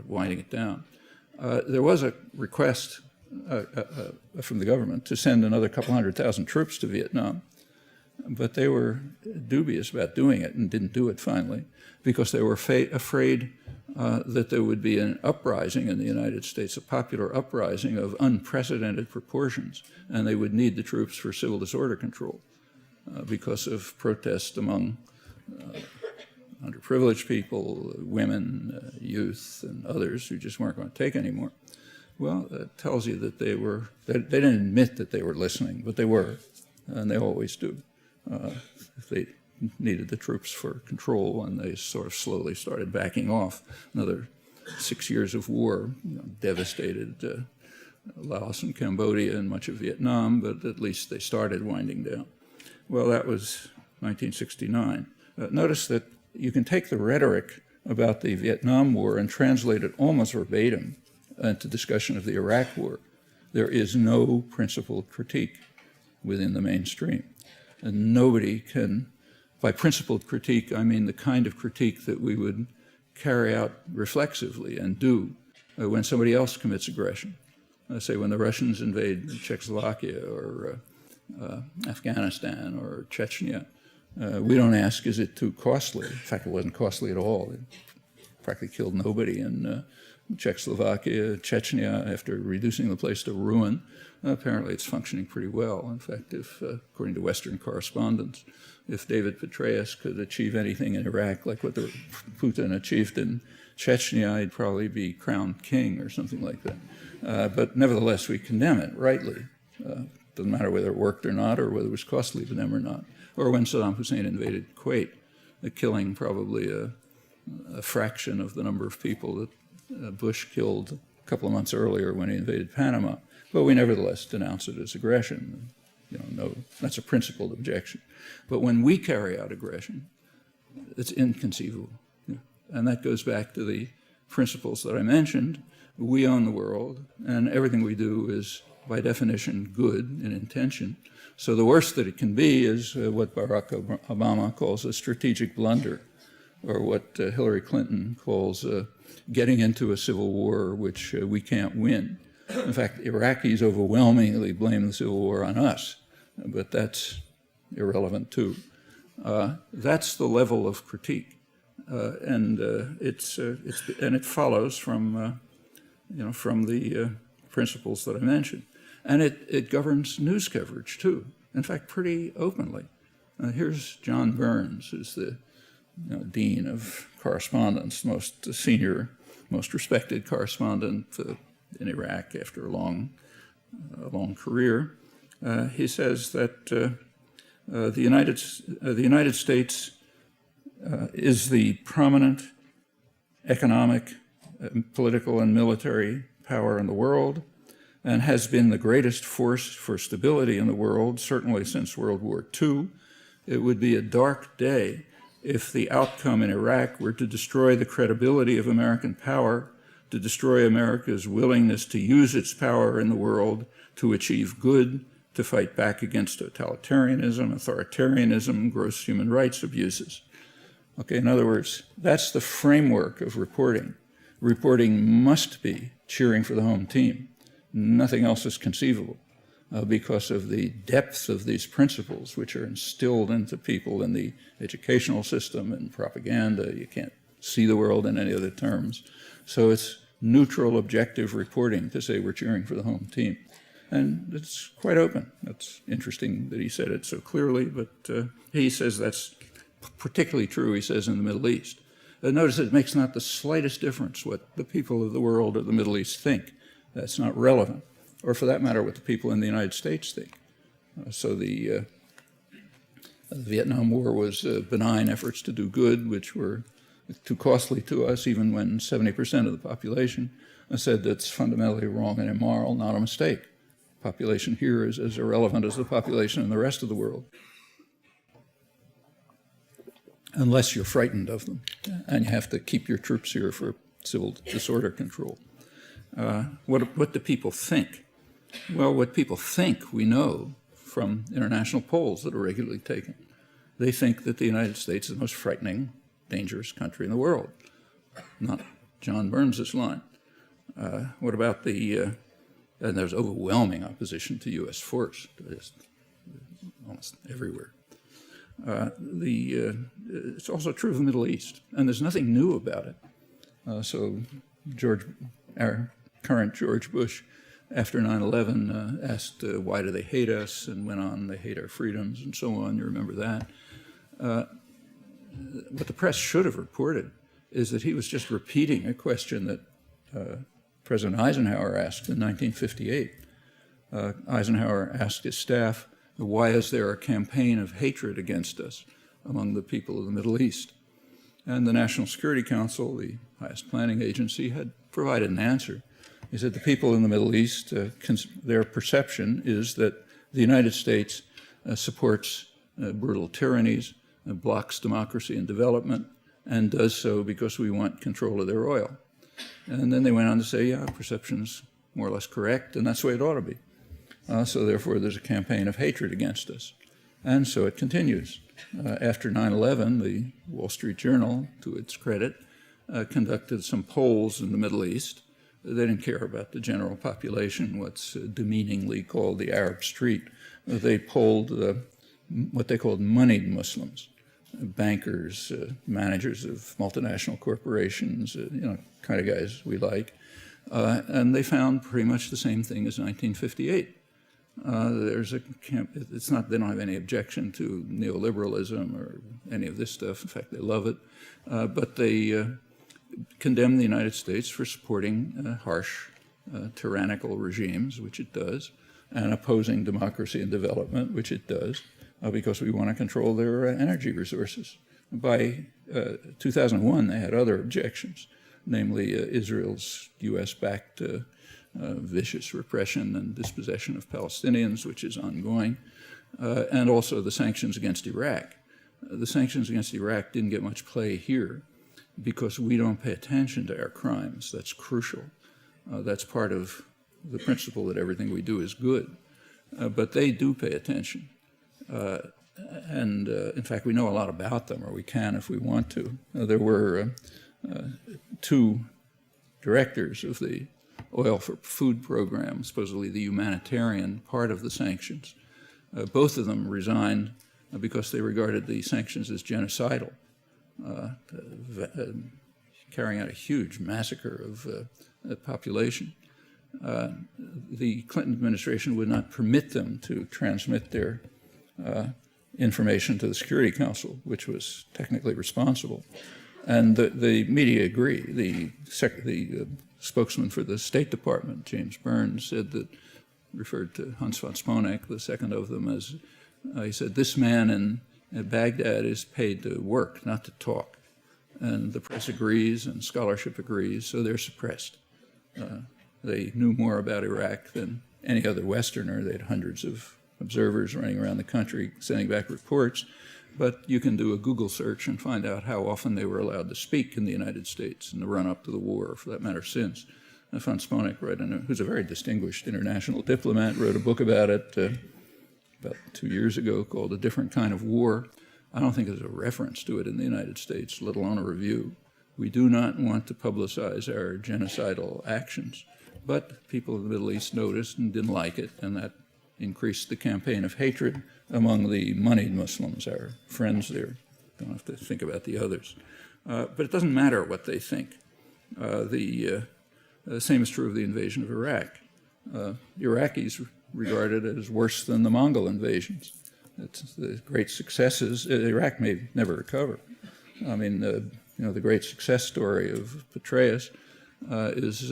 B: winding it down. There was a request from the government to send another couple 100,000 troops to Vietnam, but they were dubious about doing it and didn't do it finally because they were afraid that there would be an uprising in the United States, a popular uprising of unprecedented proportions, and they would need the troops for civil disorder control because of protest among underprivileged people, women, youth, and others who just weren't going to take anymore. Well, that tells you that they didn't admit that they were listening, but they were, and they always do. They needed the troops for control, and they sort of slowly started backing off. Another 6 years of war, devastated Laos and Cambodia and much of Vietnam, but at least they started winding down. Well, that was 1969. Notice that you can take the rhetoric about the Vietnam War and translate it almost verbatim into discussion of the Iraq War. There is no principled critique within the mainstream. And nobody can, by principled critique, I mean the kind of critique that we would carry out reflexively and do when somebody else commits aggression. Say when the Russians invade Czechoslovakia or Afghanistan or Chechnya, we don't ask, is it too costly? In fact, it wasn't costly at all. It practically killed nobody in Czechoslovakia, Chechnya, after reducing the place to ruin. Apparently it's functioning pretty well. In fact, if, according to Western correspondents, if David Petraeus could achieve anything in Iraq like what Putin achieved in Chechnya, he'd probably be crowned king or something like that. But nevertheless, we condemn it rightly. Doesn't matter whether it worked or not, or whether it was costly to them or not. Or when Saddam Hussein invaded Kuwait, killing probably a fraction of the number of people that Bush killed a couple of months earlier when he invaded Panama. But we nevertheless denounce it as aggression. No, that's a principled objection. But when we carry out aggression, it's inconceivable. And that goes back to the principles that I mentioned. We own the world, and everything we do is, by definition, good in intention. So the worst that it can be is what Barack Obama calls a strategic blunder, or what Hillary Clinton calls getting into a civil war which we can't win. In fact, Iraqis overwhelmingly blame the civil war on us, but that's irrelevant too. That's the level of critique, and it follows from the principles that I mentioned, and it governs news coverage too. In fact, pretty openly. Here's John Burns, who's the dean of correspondence, most senior, most respected correspondent in Iraq after a long career. He says that the United States is the prominent economic, political, and military power in the world, and has been the greatest force for stability in the world, certainly since World War II. It would be a dark day if the outcome in Iraq were to destroy the credibility of American power, to destroy America's willingness to use its power in the world to achieve good, to fight back against totalitarianism, authoritarianism, gross human rights abuses. Okay, in other words, that's the framework of reporting. Reporting must be cheering for the home team. Nothing else is conceivable because of the depth of these principles which are instilled into people in the educational system and propaganda. You can't see the world in any other terms. So it's neutral, objective reporting to say we're cheering for the home team. And it's quite open. That's interesting that he said it so clearly, but he says that's particularly true, he says, in the Middle East. Notice it makes not the slightest difference what the people of the world or the Middle East think. That's not relevant. Or for that matter, what the people in the United States think. So the Vietnam War was benign efforts to do good, which were too costly to us, even when 70% of the population said that's fundamentally wrong and immoral, not a mistake. Population here is as irrelevant as the population in the rest of the world, unless you're frightened of them, and you have to keep your troops here for civil disorder control. What do people think? Well, what people think we know from international polls that are regularly taken. They think that the United States is the most frightening, dangerous country in the world. Not John Burns' line. What about and there's overwhelming opposition to U.S. force, just almost everywhere. It's also true of the Middle East, and there's nothing new about it. So our current George Bush, after 9/11, asked why do they hate us, and went on, they hate our freedoms, and so on. You remember that. What the press should have reported is that he was just repeating a question that President Eisenhower asked in 1958. Eisenhower asked his staff, why is there a campaign of hatred against us among the people of the Middle East? And the National Security Council, the highest planning agency, had provided an answer. He said the people in the Middle East, their perception is that the United States supports brutal tyrannies, blocks democracy and development, and does so because we want control of their oil. And then they went on to say, yeah, perception's more or less correct, and that's the way it ought to be. So therefore, there's a campaign of hatred against us. And so it continues. After 9/11, the Wall Street Journal, to its credit, conducted some polls in the Middle East. They didn't care about the general population, what's demeaningly called the Arab street. They polled what they called moneyed Muslims, bankers, managers of multinational corporations, kind of guys we like. And they found pretty much the same thing as 1958. They don't have any objection to neoliberalism or any of this stuff. In fact, they love it. But they condemn the United States for supporting harsh, tyrannical regimes, which it does, and opposing democracy and development, which it does, because we want to control their energy resources. By 2001, they had other objections, namely Israel's U.S.-backed vicious repression and dispossession of Palestinians, which is ongoing, and also the sanctions against Iraq. The sanctions against Iraq didn't get much play here because we don't pay attention to our crimes. That's crucial. That's part of the principle that everything we do is good. But they do pay attention. And in fact, we know a lot about them, or we can if we want to. There were two directors of the Oil for Food program, supposedly the humanitarian part of the sanctions. Both of them resigned because they regarded the sanctions as genocidal, carrying out a huge massacre of the population. The Clinton administration would not permit them to transmit their information to the Security Council, which was technically responsible. And the media agree. The spokesman for the State Department, James Burns, said that, referred to Hans von Sponeck, the second of them, as, he said, this man in Baghdad is paid to work, not to talk. And the press agrees and scholarship agrees, so they're suppressed. They knew more about Iraq than any other Westerner. They had hundreds of observers running around the country sending back reports. But you can do a Google search and find out how often they were allowed to speak in the United States in the run-up to the war, or for that matter, since. Von Sponeck, who's a very distinguished international diplomat, wrote a book about it about 2 years ago called A Different Kind of War. I don't think there's a reference to it in the United States, let alone a review. We do not want to publicize our genocidal actions. But people in the Middle East noticed and didn't like it, and that increased the campaign of hatred among the moneyed Muslims, our friends there. Don't have to think about the others. But it doesn't matter what they think. The same is true of the invasion of Iraq. Iraqis regard it as worse than the Mongol invasions. It's the great successes. Iraq may never recover. I mean, the great success story of Petraeus is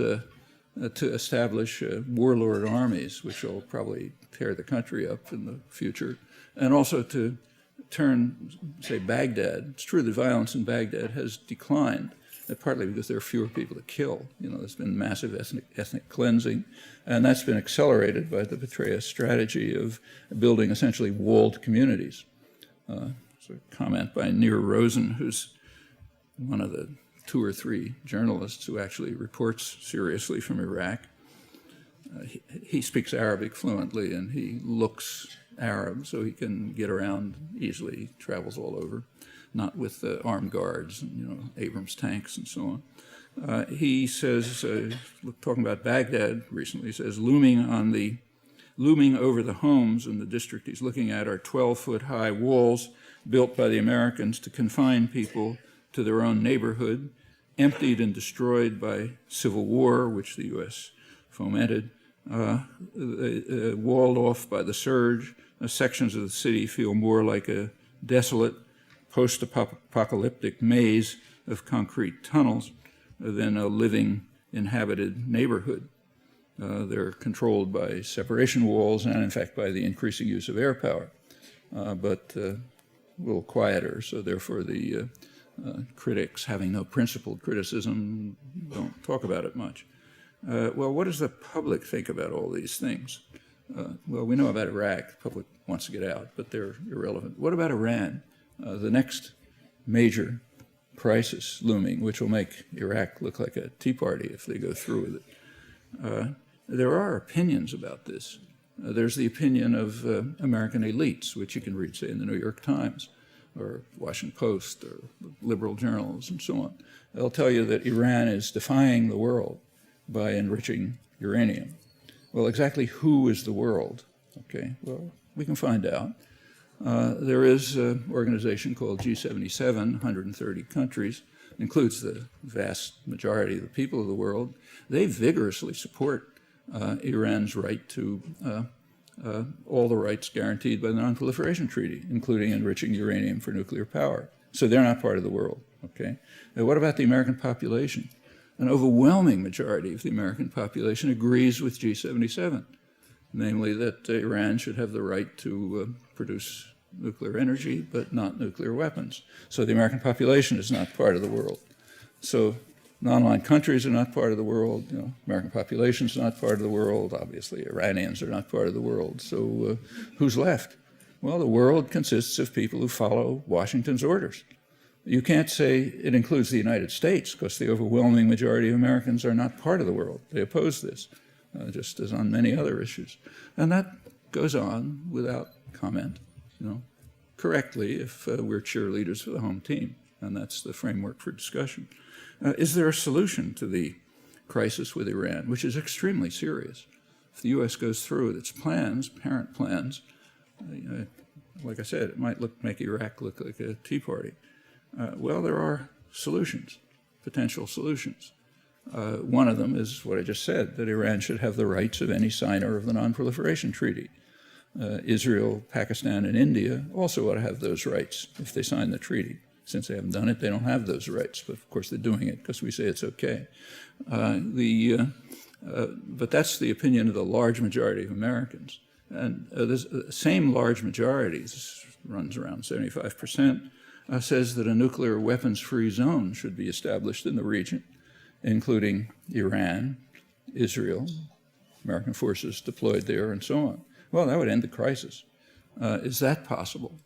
B: to establish warlord armies, which will probably tear the country up in the future, and also to turn, say, Baghdad. It's true that violence in Baghdad has declined, partly because there are fewer people to kill. There's been massive ethnic cleansing, and that's been accelerated by the Petraeus strategy of building essentially walled communities. So a comment by Nir Rosen, who's one of the 2 or 3 journalists who actually reports seriously from Iraq. He speaks Arabic fluently, and he looks Arab, so he can get around easily. He travels all over, not with armed guards and Abrams tanks and so on. He says, talking about Baghdad recently, he says, looming over the homes in the district he's looking at are 12-foot-high walls built by the Americans to confine people to their own neighborhood, emptied and destroyed by civil war, which the U.S. fomented, walled off by the surge. Sections of the city feel more like a desolate, post-apocalyptic maze of concrete tunnels than a living, inhabited neighborhood. They're controlled by separation walls and, in fact, by the increasing use of air power, but a little quieter, so therefore the critics, having no principled criticism, don't talk about it much. Well, what does the public think about all these things? Well, we know about Iraq. The public wants to get out, but they're irrelevant. What about Iran? The next major crisis looming, which will make Iraq look like a tea party if they go through with it. There are opinions about this. There's the opinion of American elites, which you can read, say, in the New York Times, or Washington Post, or liberal journals, and so on. They'll tell you that Iran is defying the world by enriching uranium. Well, exactly who is the world? Okay, well, we can find out. There is an organization called G77, 130 countries, includes the vast majority of the people of the world. They vigorously support Iran's right to all the rights guaranteed by the Non-Proliferation Treaty, including enriching uranium for nuclear power. So they're not part of the world, okay? Now, what about the American population? An overwhelming majority of the American population agrees with G77, namely that Iran should have the right to produce nuclear energy, but not nuclear weapons. So the American population is not part of the world. So non-aligned countries are not part of the world. American population is not part of the world. Obviously, Iranians are not part of the world. So who's left? Well, the world consists of people who follow Washington's orders. You can't say it includes the United States, because the overwhelming majority of Americans are not part of the world. They oppose this, just as on many other issues. And that goes on without comment, correctly if we're cheerleaders for the home team. And that's the framework for discussion. Is there a solution to the crisis with Iran, which is extremely serious? If the U.S. goes through with its plans, parent plans, like I said, it might make Iraq look like a tea party. Well, there are solutions, potential solutions. One of them is what I just said, that Iran should have the rights of any signer of the Non-Proliferation Treaty. Israel, Pakistan, and India also ought to have those rights if they sign the treaty. Since they haven't done it, they don't have those rights. But of course, they're doing it because we say it's okay. But that's the opinion of the large majority of Americans. And the same large majority, this runs around 75%, says that a nuclear weapons-free zone should be established in the region, including Iran, Israel, American forces deployed there, and so on. Well, that would end the crisis. Is that possible?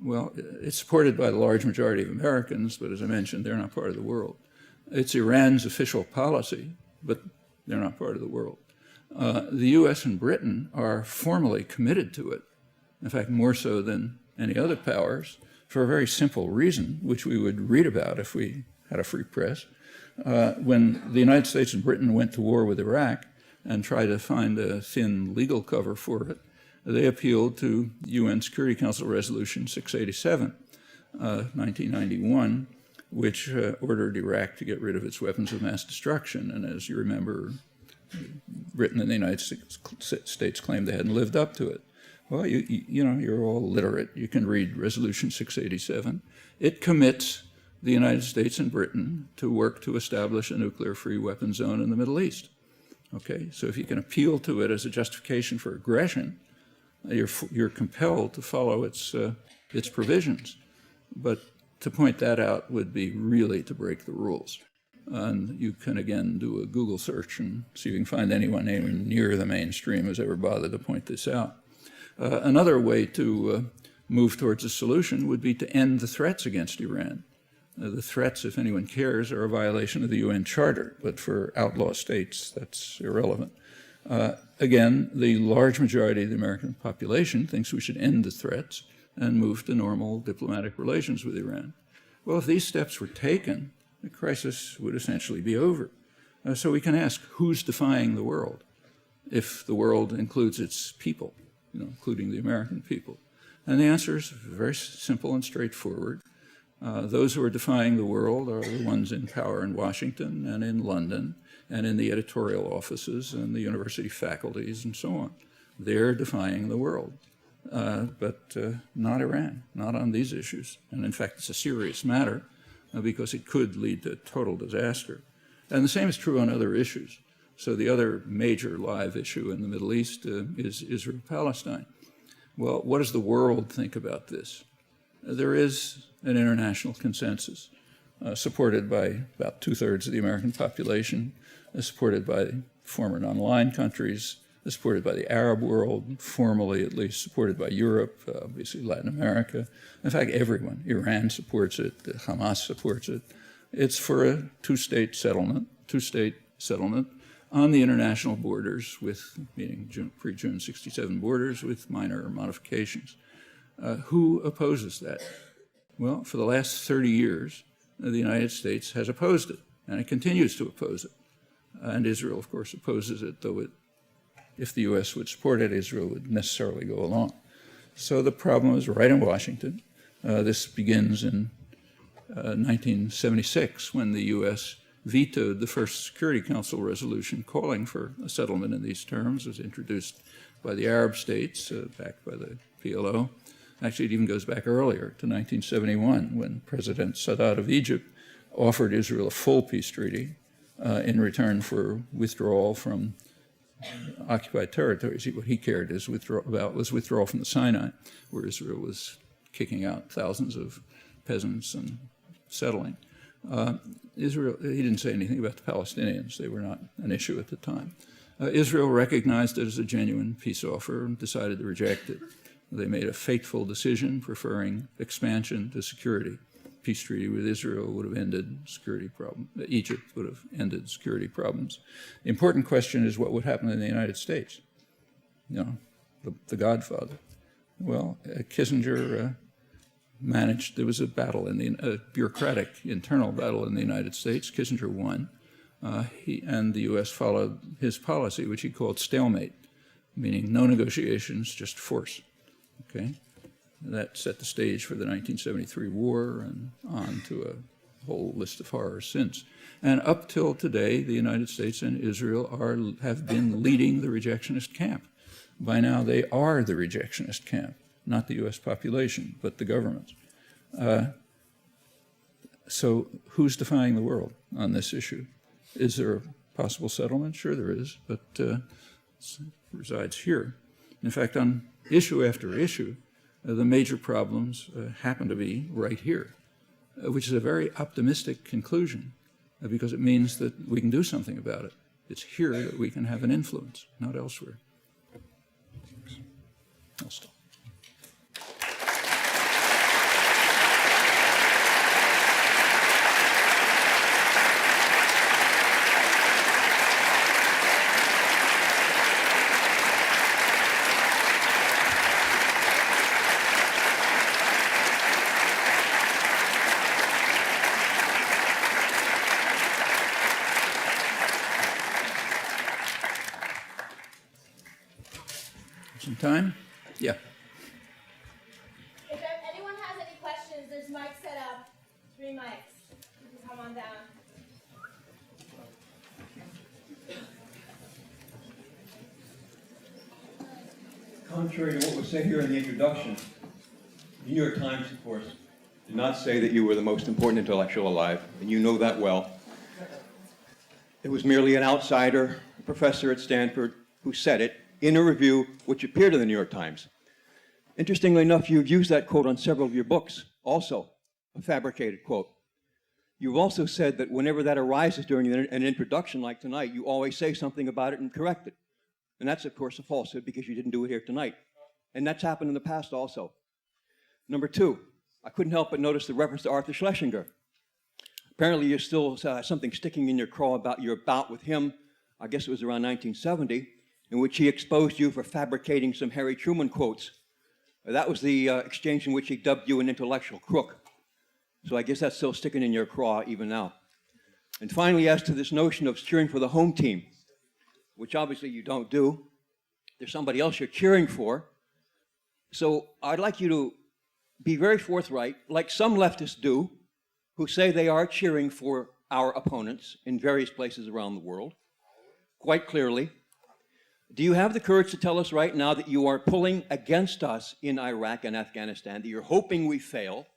B: Well, it's supported by the large majority of Americans, but as I mentioned, they're not part of the world. It's Iran's official policy, but they're not part of the world. The U.S. and Britain are formally committed to it, in fact, more so than any other powers, for a very simple reason, which we would read about if we had a free press. When the United States and Britain went to war with Iraq and tried to find a thin legal cover for it, they appealed to UN Security Council Resolution 687, 1991, which ordered Iraq to get rid of its weapons of mass destruction. And as you remember, Britain and the United States claimed they hadn't lived up to it. Well, you're all literate. You can read Resolution 687. It commits the United States and Britain to work to establish a nuclear-free weapon zone in the Middle East. Okay, so if you can appeal to it as a justification for aggression, you're compelled to follow its provisions. But to point that out would be really to break the rules. And you can, again, do a Google search and see if you can find anyone even near the mainstream who's ever bothered to point this out. Another way to move towards a solution would be to end the threats against Iran. The threats, if anyone cares, are a violation of the UN Charter, but for outlaw states, that's irrelevant. Again, the large majority of the American population thinks we should end the threats and move to normal diplomatic relations with Iran. Well, if these steps were taken, the crisis would essentially be over. So we can ask, who's defying the world? If the world includes its people, including the American people. And the answer is very simple and straightforward. Those who are defying the world are the ones in power in Washington and in London and in the editorial offices and the university faculties and so on. They're defying the world, but not Iran, not on these issues. And in fact, it's a serious matter because it could lead to total disaster. And the same is true on other issues. So the other major live issue in the Middle East is Israel-Palestine. Well, what does the world think about this? There is an international consensus supported by about 2/3 of the American population, supported by former non-aligned countries, supported by the Arab world, formally at least supported by Europe, obviously Latin America. In fact, everyone. Iran supports it, Hamas supports it. It's for a two-state settlement on the international borders meaning pre-June 67 borders with minor modifications. Who opposes that? Well, for the last 30 years, the United States has opposed it, and it continues to oppose it. And Israel, of course, opposes it, though if the U.S. would support it, Israel would necessarily go along. So the problem is right in Washington. This begins in 1976, when the U.S. vetoed the first Security Council resolution calling for a settlement in these terms. It was introduced by the Arab states, backed by the PLO. Actually, it even goes back earlier to 1971, when President Sadat of Egypt offered Israel a full peace treaty in return for withdrawal from occupied territories. What he cared about was withdrawal from the Sinai, where Israel was kicking out thousands of peasants and settling. Israel, he didn't say anything about the Palestinians. They were not an issue at the time. Israel recognized it as a genuine peace offer and decided to reject it. They made a fateful decision preferring expansion to security. Peace treaty with Israel would have ended security problems. Egypt would have ended security problems. The important question is what would happen in the United States? You know, the Godfather. Well, Kissinger managed, there was a battle, a bureaucratic internal battle in the United States. Kissinger won. And the U.S. followed his policy, which he called stalemate, meaning no negotiations, just force. Okay? That set the stage for the 1973 war and on to a whole list of horrors since. And up till today, the United States and Israel have been leading the rejectionist camp. By now, they are the rejectionist camp, not the U.S. population, but the governments. So who's defying the world on this issue? Is there a possible settlement? Sure there is, but it resides here. In fact, on issue after issue, the major problems happen to be right here, which is a very optimistic conclusion because it means that we can do something about it. It's here that we can have an influence, not elsewhere. I'll stop. Some time? Yeah.
A: If anyone has any questions, there's mics set up. 3 mics. You can come on down.
C: Contrary to what was said here in the introduction, the New York Times, of course, did not say that you were the most important intellectual alive, and you know that well. It was merely an outsider, a professor at Stanford, who said it in a review which appeared in the New York Times. Interestingly enough, you've used that quote on several of your books, also a fabricated quote. You've also said that whenever that arises during an introduction like tonight, you always say something about it and correct it. And that's, of course, a falsehood because you didn't do it here tonight. And that's happened in the past also. Number 2, I couldn't help but notice the reference to Arthur Schlesinger. Apparently, you're still something sticking in your craw about your bout with him, I guess it was around 1970, in which he exposed you for fabricating some Harry Truman quotes. That was the exchange in which he dubbed you an intellectual crook. So I guess that's still sticking in your craw even now. And finally, as to this notion of cheering for the home team, which obviously you don't do, there's somebody else you're cheering for. So I'd like you to be very forthright, like some leftists do, who say they are cheering for our opponents in various places around the world, quite clearly. Do you have the courage to tell us right now that you are pulling against us in Iraq and Afghanistan, that you're hoping we fail,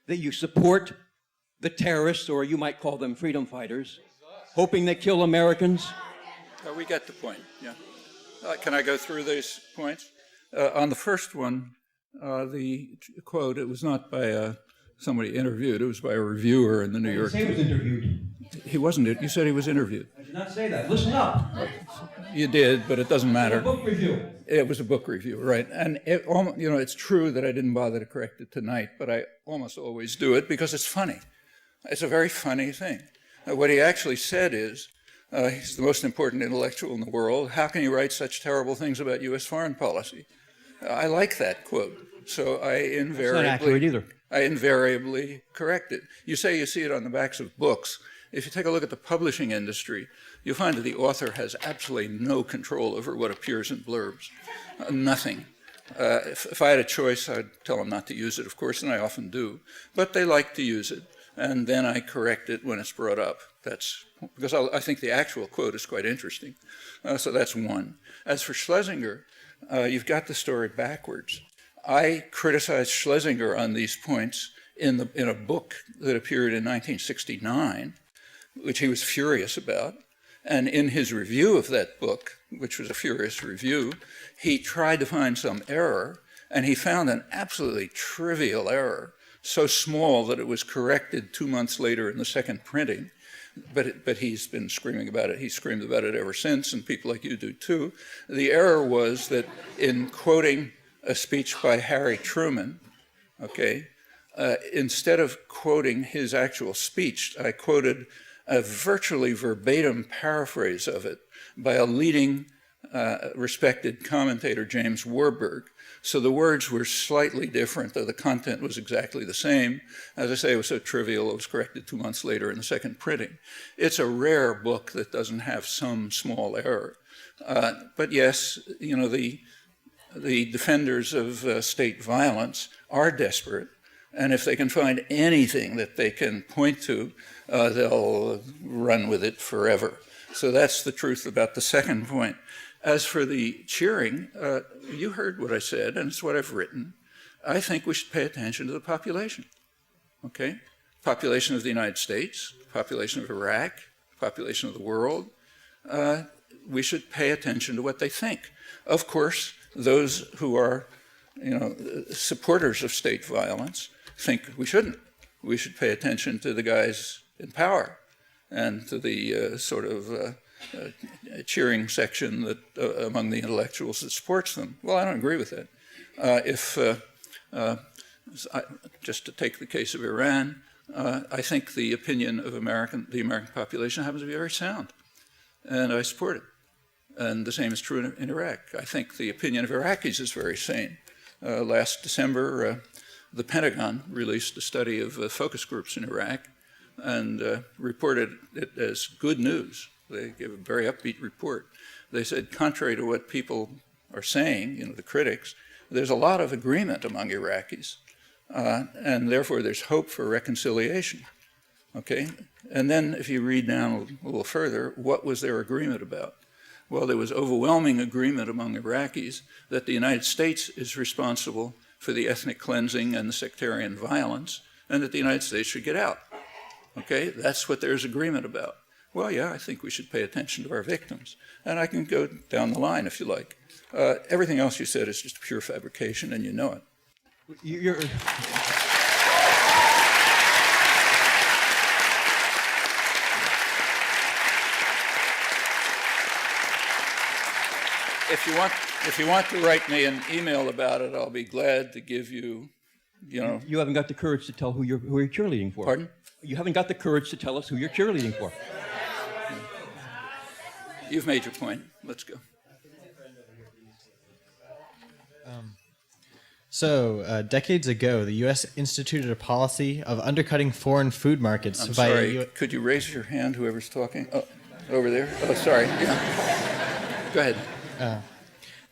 C: that you support the terrorists, or you might call them freedom fighters, hoping they kill Americans?
B: We get the point, yeah. Can I go through these points? On the first one, the quote, it was not by somebody interviewed, it was by a reviewer in the New York Times.
C: He was interviewed.
B: He wasn't, you said he was interviewed.
C: I did not say that. Listen up.
B: You did, but it doesn't matter.
C: A book review.
B: It was a book review, right? And it's true that I didn't bother to correct it tonight, but I almost always do it because it's funny. It's a very funny thing. What he actually said is, he's the most important intellectual in the world. How can you write such terrible things about U.S. foreign policy? I like that quote, so I invariably...
C: That's not accurate either.
B: I invariably correct it. You say you see it on the backs of books. If you take a look at the publishing industry, you'll find that the author has absolutely no control over what appears in blurbs. Nothing. If I had a choice, I'd tell them not to use it, of course, and I often do. But they like to use it, and then I correct it when it's brought up. That's because I think the actual quote is quite interesting. So that's one. As for Schlesinger, you've got the story backwards. I criticized Schlesinger on these points in a book that appeared in 1969, which he was furious about. And in his review of that book, which was a furious review, he tried to find some error, And he found an absolutely trivial error, so small that it was corrected 2 months later in the second printing. But he's been screaming about it. He's screamed about it ever since, and people like you do too. The error was that in quoting a speech by Harry Truman, okay, instead of quoting his actual speech, I quoted a virtually verbatim paraphrase of it by a leading respected commentator, James Warburg. So the words were slightly different, though the content was exactly the same. As I say, it was so trivial, it was corrected 2 months later in the second printing. It's a rare book that doesn't have some small error. But yes, you know, the defenders of state violence are desperate. And if they can find anything that they can point to, they'll run with it forever. So that's the truth about the second point. As for the cheering, you heard what I said, and it's what I've written. I think we should pay attention to the population, okay? Population of the United States, population of Iraq, population of the world. We should pay attention to what they think. Of course, those who are, you know, supporters of state violence think we shouldn't. We should pay attention to the guys in power and to the sort of cheering section that among the intellectuals that supports them. Well, I don't agree with that. Just to take the case of Iran, I think the opinion of the American population happens to be very sound, and I support it. And the same is true in Iraq. I think the opinion of Iraqis is very sane. Last December, the Pentagon released a study of focus groups in Iraq and reported it as good news. They gave a very upbeat report. They said, contrary to what people are saying, you know, the critics, there's a lot of agreement among Iraqis, and therefore there's hope for reconciliation, okay? And then if you read down a little further, what was their agreement about? Well, there was overwhelming agreement among Iraqis that the United States is responsible for the ethnic cleansing and the sectarian violence, and that the United States should get out, okay? That's what there's agreement about. Well, yeah, I think we should pay attention to our victims. And I can go down the line if you like. Everything else you said is just pure fabrication, and you know it. If you want to write me an email about it, I'll be glad to give you, you know.
C: You haven't got the courage to tell who you're cheerleading for.
B: Pardon?
C: You haven't got the courage to tell us who you're cheerleading for.
B: You've made your point. Let's go.
D: Decades ago, the U.S. instituted a policy of undercutting foreign food markets.
B: I'm sorry. Could you raise your hand, whoever's talking? Oh, over there. Oh, sorry. Yeah. Go ahead.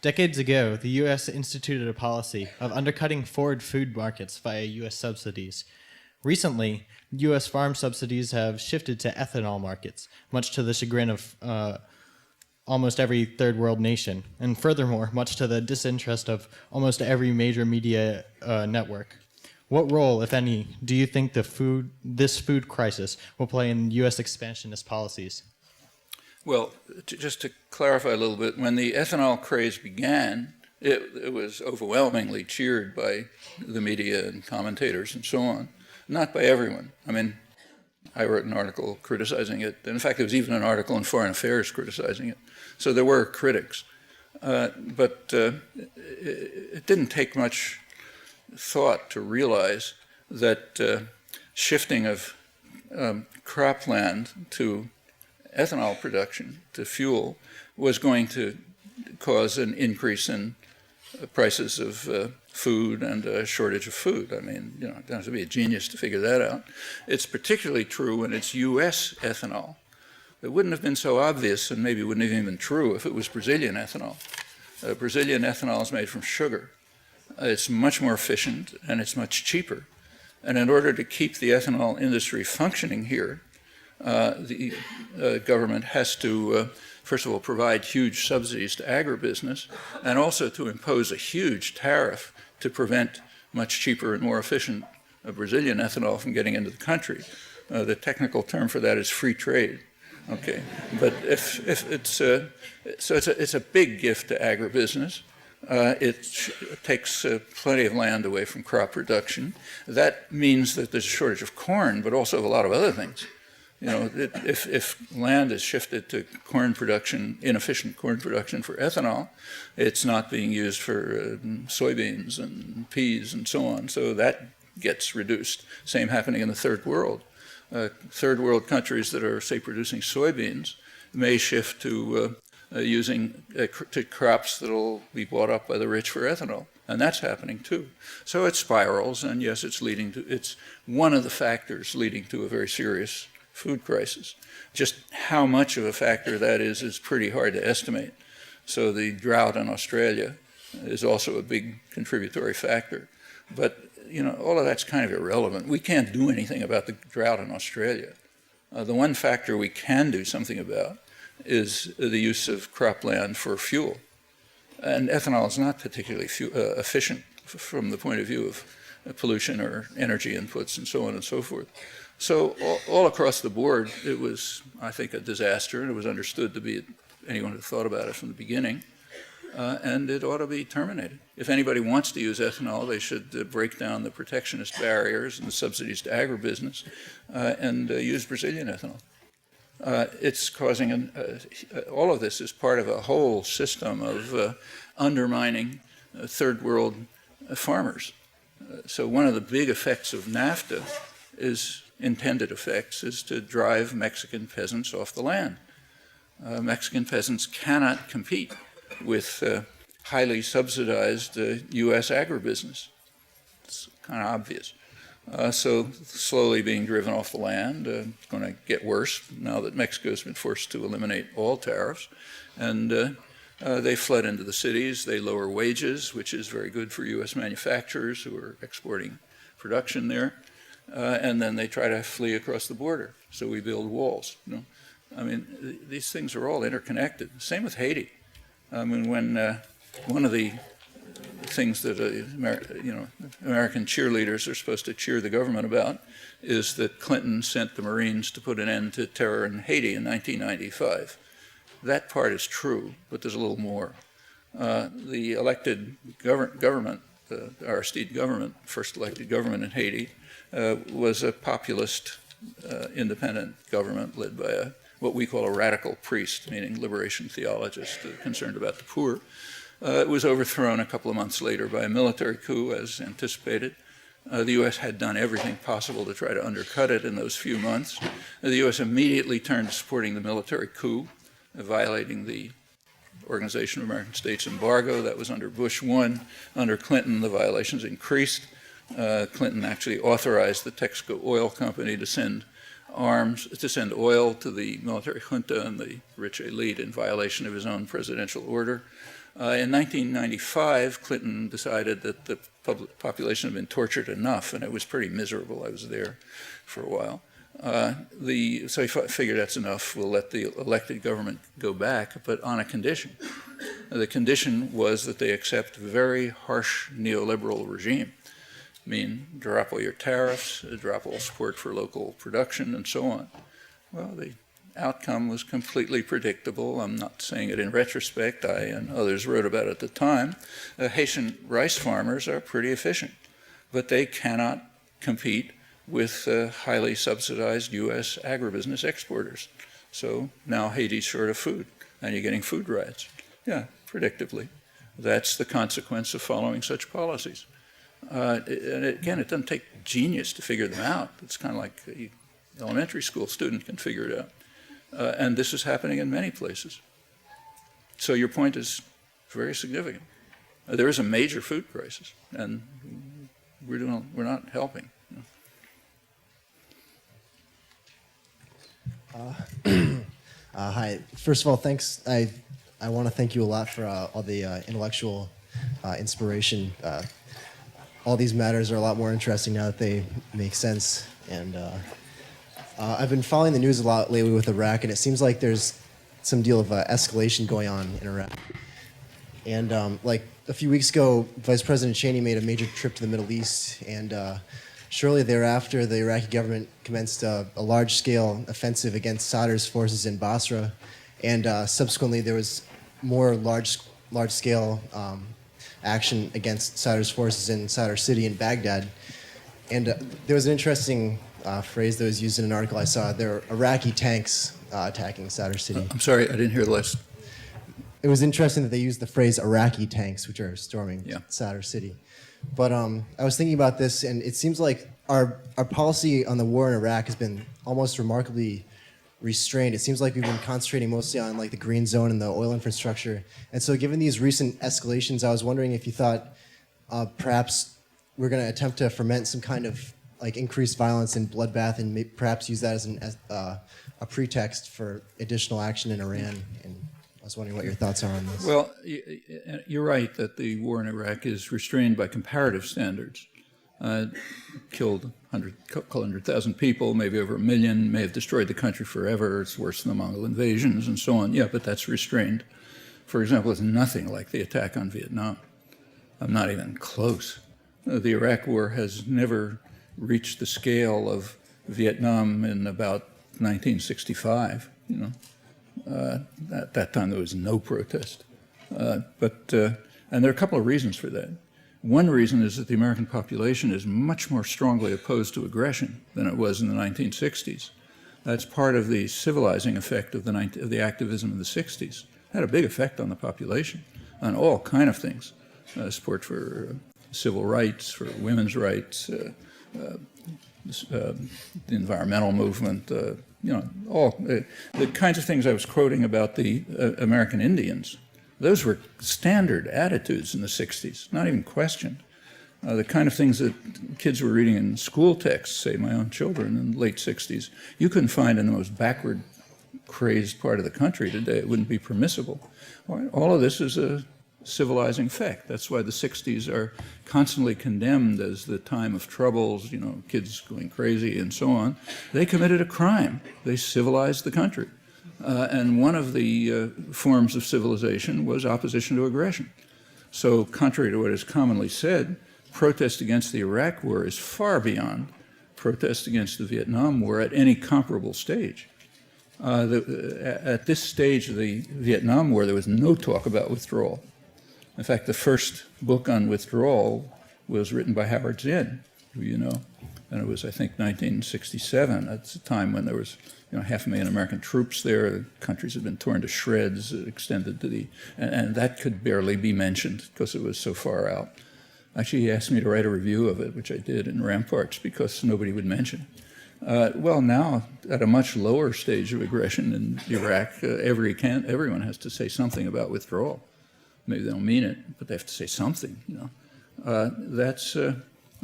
D: Decades ago, the U.S. instituted a policy of undercutting foreign food markets via U.S. subsidies. Recently, U.S. farm subsidies have shifted to ethanol markets, much to the chagrin of almost every third world nation, and furthermore, much to the disinterest of almost every major media network. What role, if any, do you think this food crisis will play in U.S. expansionist policies?
B: Well, just to clarify a little bit, when the ethanol craze began, it was overwhelmingly cheered by the media and commentators and so on, not by everyone. I mean, I wrote an article criticizing it. In fact, there was even an article in Foreign Affairs criticizing it. So there were critics. But it didn't take much thought to realize that shifting of cropland to ethanol production, to fuel, was going to cause an increase in prices of food and a shortage of food. I mean, you know, it doesn't have to be a genius to figure that out. It's particularly true when it's U.S. ethanol. It wouldn't have been so obvious, and maybe wouldn't have even been true, if it was Brazilian ethanol. Brazilian ethanol is made from sugar. It's much more efficient, and it's much cheaper. And in order to keep the ethanol industry functioning here, the government has to, first of all, provide huge subsidies to agribusiness, and also to impose a huge tariff to prevent much cheaper and more efficient Brazilian ethanol from getting into the country. The technical term for that is free trade. Okay, but if it's so it's a big gift to agribusiness. takes plenty of land away from crop production. That means that there's a shortage of corn, but also of a lot of other things. You know, if land is shifted to corn production, inefficient corn production for ethanol, it's not being used for soybeans and peas and so on. So that gets reduced. Same happening in the third world. Third world countries that are, say, producing soybeans may shift to using to crops that will be bought up by the rich for ethanol. And that's happening too. So it spirals, and yes, it's one of the factors leading to a very serious food crisis. Just how much of a factor that is pretty hard to estimate. So the drought in Australia is also a big contributory factor. But you know, all of that's kind of irrelevant. We can't do anything about the drought in Australia. The one factor we can do something about is the use of cropland for fuel. And ethanol is not particularly efficient from the point of view of pollution or energy inputs and so on and so forth. So all across the board, it was, I think, a disaster, and it was understood to be, anyone who thought about it from the beginning, and it ought to be terminated. If anybody wants to use ethanol, they should break down the protectionist barriers and the subsidies to agribusiness and use Brazilian ethanol. It's causing, all of this is part of a whole system of undermining third world farmers. So one of the big effects of NAFTA intended effects is to drive Mexican peasants off the land. Mexican peasants cannot compete with highly subsidized U.S. agribusiness. It's kind of obvious. So slowly being driven off the land. It's going to get worse now that Mexico's been forced to eliminate all tariffs. And they flood into the cities. They lower wages, which is very good for U.S. manufacturers who are exporting production there. And then they try to flee across the border. So we build walls. You know? I mean, these things are all interconnected. Same with Haiti. I mean, when one of the things that American cheerleaders are supposed to cheer the government about is that Clinton sent the Marines to put an end to terror in Haiti in 1995. That part is true, but there's a little more. The elected government, the Aristide government, first elected government in Haiti, was a populist independent government led by what we call a radical priest, meaning liberation theologist concerned about the poor. It was overthrown a couple of months later by a military coup, as anticipated. The U.S. had done everything possible to try to undercut it in those few months. The U.S. immediately turned to supporting the military coup, violating the Organization of American States embargo. That was under Bush 1. Under Clinton, the violations increased. Clinton actually authorized the Texaco oil company to send oil to the military junta and the rich elite in violation of his own presidential order. In 1995, Clinton decided that the population had been tortured enough, and it was pretty miserable. I was there for a while. So he figured that's enough. We'll let the elected government go back, but on a condition. The condition was that they accept a very harsh neoliberal regime. I mean, drop all your tariffs, drop all support for local production, and so on. Well, the outcome was completely predictable. I'm not saying it in retrospect. I and others wrote about it at the time. Haitian rice farmers are pretty efficient, but they cannot compete with highly subsidized U.S. agribusiness exporters. So now Haiti's short of food, and you're getting food riots. Yeah, predictably. That's the consequence of following such policies. And again, it doesn't take genius to figure them out. It's kind of like an elementary school student can figure it out. And this is happening in many places. So your point is very significant. There is a major food crisis, and we're not helping.
E: Hi. First of all, thanks. I want to thank you a lot for all the intellectual inspiration. All these matters are a lot more interesting now that they make sense. And I've been following the news a lot lately with Iraq, and it seems like there's some deal of escalation going on in Iraq. And like a few weeks ago, Vice President Cheney made a major trip to the Middle East, and shortly thereafter, the Iraqi government commenced a large-scale offensive against Sadr's forces in Basra, and subsequently there was more large-scale action against Sadr's forces in Sadr City in Baghdad. And there was an interesting phrase that was used in an article I saw. There were Iraqi tanks attacking Sadr City.
B: I'm sorry, I didn't hear the last.
E: It was interesting that they used the phrase Iraqi tanks, which are storming Sadr City. But I was thinking about this, and it seems like our policy on the war in Iraq has been almost remarkably restrained. It seems like we've been concentrating mostly on like the green zone and the oil infrastructure. And so given these recent escalations, I was wondering if you thought perhaps we're going to attempt to ferment some kind of like increased violence and bloodbath and perhaps use that as a pretext for additional action in Iran. And I was wondering what your thoughts are on this.
B: Well, you're right that the war in Iraq is restrained by comparative standards. Killed 100,000 people, maybe over 1 million, may have destroyed the country forever. It's worse than the Mongol invasions and so on. Yeah, but that's restrained. For example, it's nothing like the attack on Vietnam. I'm not even close. The Iraq War has never reached the scale of Vietnam in about 1965. At that time there was no protest. And there are a couple of reasons for that. One reason is that the American population is much more strongly opposed to aggression than it was in the 1960s. That's part of the civilizing effect of the activism in the 60s. It had a big effect on the population, on all kind of things. Support for civil rights, for women's rights, the environmental movement, all the kinds of things I was quoting about the American Indians. Those were standard attitudes in the 60s, not even questioned. The kind of things that kids were reading in school texts, say my own children in the late 60s, you couldn't find in the most backward, crazed part of the country today. It wouldn't be permissible. All of this is a civilizing effect. That's why the 60s are constantly condemned as the time of troubles, kids going crazy and so on. They committed a crime. They civilized the country. And one of the forms of civilization was opposition to aggression. So contrary to what is commonly said, protest against the Iraq War is far beyond protest against the Vietnam War at any comparable stage. At this stage of the Vietnam War, there was no talk about withdrawal. In fact, the first book on withdrawal was written by Howard Zinn, who you know, and it was, I think, 1967. That's the time when there was 500,000 American troops there. The countries had been torn to shreds, extended to and that could barely be mentioned because it was so far out. Actually, he asked me to write a review of it, which I did in Ramparts, because nobody would mention it. Well, now, at a much lower stage of aggression in Iraq, everyone has to say something about withdrawal. Maybe they don't mean it, but they have to say something. That's a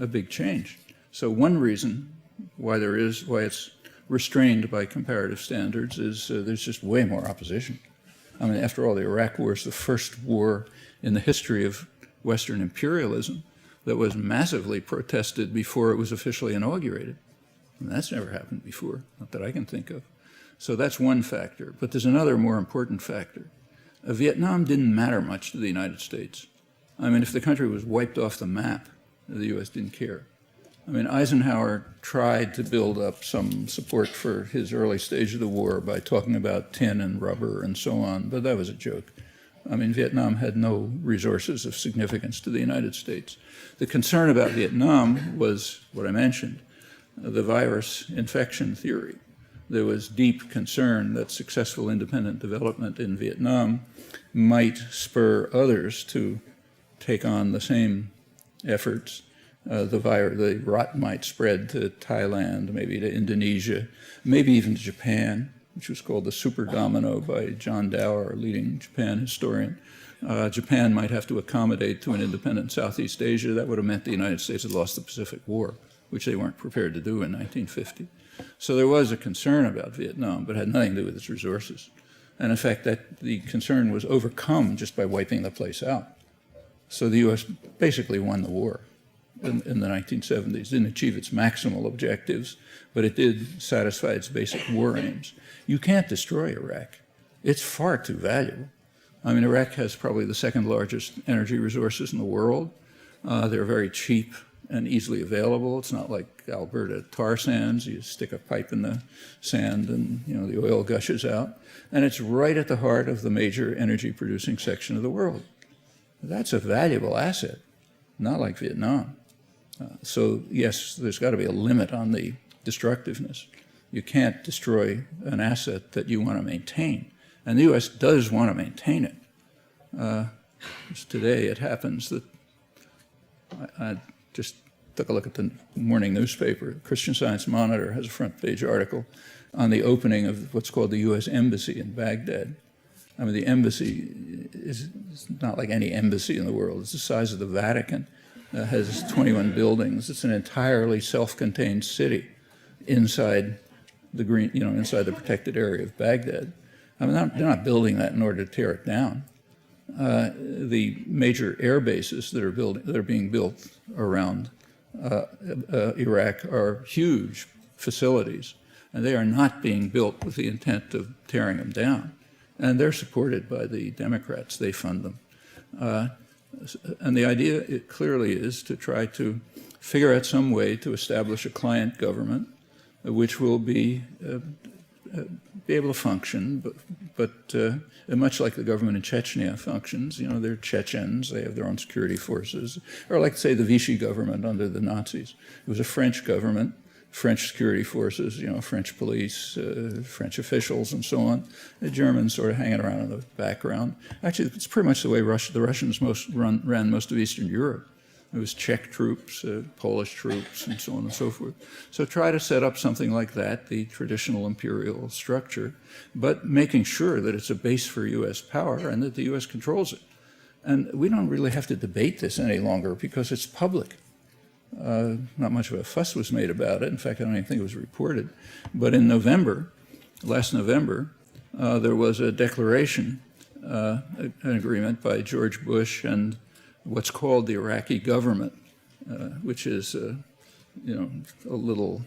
B: big change. So one reason why it's restrained by comparative standards is there's just way more opposition. I mean, after all, the Iraq War is the first war in the history of Western imperialism that was massively protested before it was officially inaugurated. And that's never happened before, not that I can think of. So that's one factor. But there's another more important factor. Vietnam didn't matter much to the United States. I mean, if the country was wiped off the map, the U.S. didn't care. I mean, Eisenhower tried to build up some support for his early stage of the war by talking about tin and rubber and so on, but that was a joke. I mean, Vietnam had no resources of significance to the United States. The concern about Vietnam was what I mentioned, the virus infection theory. There was deep concern that successful independent development in Vietnam might spur others to take on the same efforts. The rot might spread to Thailand, maybe to Indonesia, maybe even to Japan, which was called the super domino by John Dower, a leading Japan historian. Japan might have to accommodate to an independent Southeast Asia. That would have meant the United States had lost the Pacific War, which they weren't prepared to do in 1950. So there was a concern about Vietnam, but it had nothing to do with its resources. And in fact, the concern was overcome just by wiping the place out. So the U.S. basically won the war in the 1970s. Didn't achieve its maximal objectives, but it did satisfy its basic war aims. You can't destroy Iraq. It's far too valuable. I mean, Iraq has probably the second largest energy resources in the world. They're very cheap and easily available. It's not like Alberta tar sands. You stick a pipe in the sand and the oil gushes out. And it's right at the heart of the major energy producing section of the world. That's a valuable asset, not like Vietnam. So yes, there's got to be a limit on the destructiveness. You can't destroy an asset that you want to maintain. And the U.S. does want to maintain it. Today it happens that I just took a look at the morning newspaper. Christian Science Monitor has a front page article on the opening of what's called the U.S. Embassy in Baghdad. I mean, the embassy is not like any embassy in the world. It's the size of the Vatican. It has 21 buildings. It's an entirely self-contained city inside the inside the protected area of Baghdad. I mean, they're not building that in order to tear it down. The major air bases that are being built around Iraq are huge facilities, and they are not being built with the intent of tearing them down. And they're supported by the Democrats. They fund them. And the idea clearly is to try to figure out some way to establish a client government which will be able to function, but much like the government in Chechnya functions. You know, they're Chechens, they have their own security forces, or like, say, the Vichy government under the Nazis. It was a French government, French security forces, you know, French police, French officials, and so on. The Germans sort of hanging around in the background. Actually, it's pretty much the way the Russians ran most of Eastern Europe. It was Czech troops, Polish troops, and so on and so forth. So try to set up something like that, the traditional imperial structure, but making sure that it's a base for U.S. power and that the U.S. controls it. And we don't really have to debate this any longer because it's public. Not much of a fuss was made about it. In fact, I don't even think it was reported. But in November, last November, there was a declaration, an agreement by George Bush and what's called the Iraqi government, which is, a little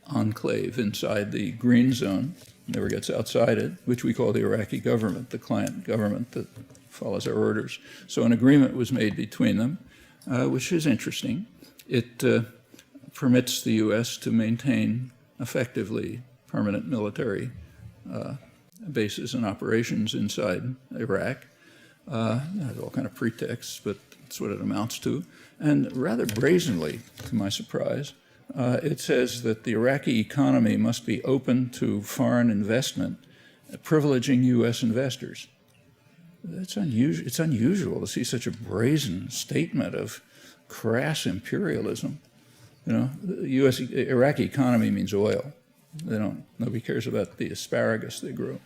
B: enclave inside the green zone, never gets outside it, which we call the Iraqi government, the client government that follows our orders. So an agreement was made between them, which is interesting. It permits the U.S. to maintain effectively permanent military bases and operations inside Iraq. There's all kind of pretexts, but that's what it amounts to. And rather brazenly, to my surprise, it says that the Iraqi economy must be open to foreign investment, privileging U.S. investors. It's unusual to see such a brazen statement of crass imperialism. You know, the Iraqi economy means oil. Nobody cares about the asparagus they grow.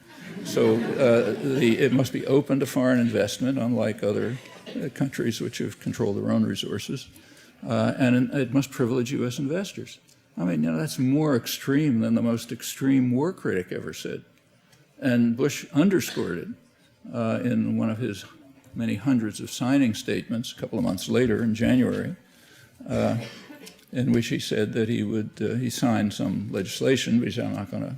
B: So it must be open to foreign investment, unlike other countries which have controlled their own resources. And it must privilege U.S. investors. I mean, that's more extreme than the most extreme war critic ever said. And Bush underscored it in one of his many hundreds of signing statements a couple of months later in January, in which he said that he signed some legislation, but he said, I'm not going to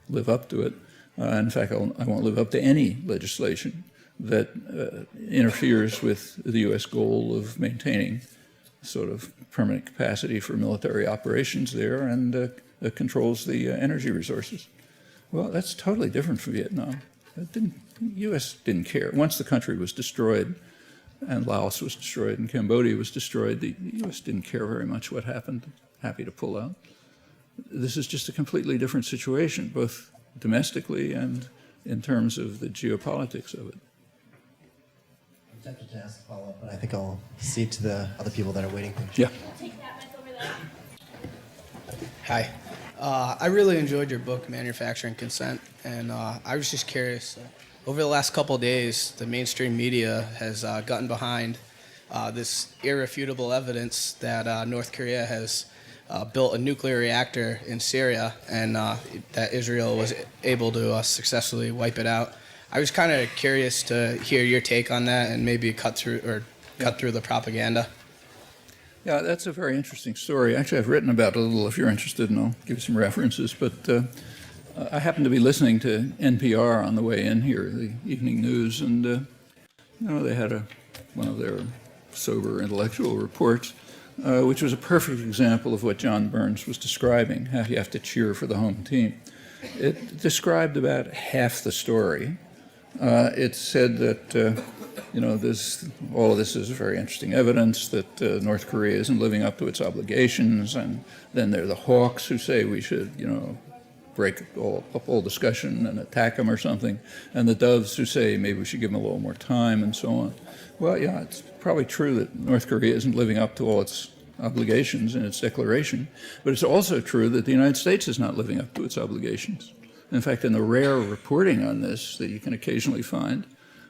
B: live up to it. In fact, I won't live up to any legislation that interferes with the U.S. goal of maintaining sort of permanent capacity for military operations there and controls the energy resources. Well, that's totally different from Vietnam. The U.S. didn't care. Once the country was destroyed, and Laos was destroyed, and Cambodia was destroyed, the U.S. didn't care very much what happened, happy to pull out. This is just a completely different situation, both domestically and in terms of the geopolitics of it.
E: I'm tempted to ask a follow-up, but I think I'll cede to the other people that are waiting.
B: Yeah.
A: Take that mic over there.
F: Hi. I really enjoyed your book, Manufacturing Consent, and I was just curious. Over the last couple of days, the mainstream media has gotten behind this irrefutable evidence that North Korea has built a nuclear reactor in Syria and that Israel was able to successfully wipe it out. I was kind of curious to hear your take on that and maybe cut through the propaganda.
B: Yeah, that's a very interesting story. Actually, I've written about it a little if you're interested, and I'll give you some references. But I happened to be listening to NPR on the way in here, the evening news, and they had one of their sober intellectual reports, which was a perfect example of what John Burns was describing, how you have to cheer for the home team. It described about half the story It said that, all of this is very interesting evidence that North Korea isn't living up to its obligations, and then there are the hawks who say we should, break up all discussion and attack them or something, and the doves who say maybe we should give them a little more time and so on. Well, yeah, it's probably true that North Korea isn't living up to all its obligations in its declaration, but it's also true that the United States is not living up to its obligations. In fact, in the rare reporting on this that you can occasionally find,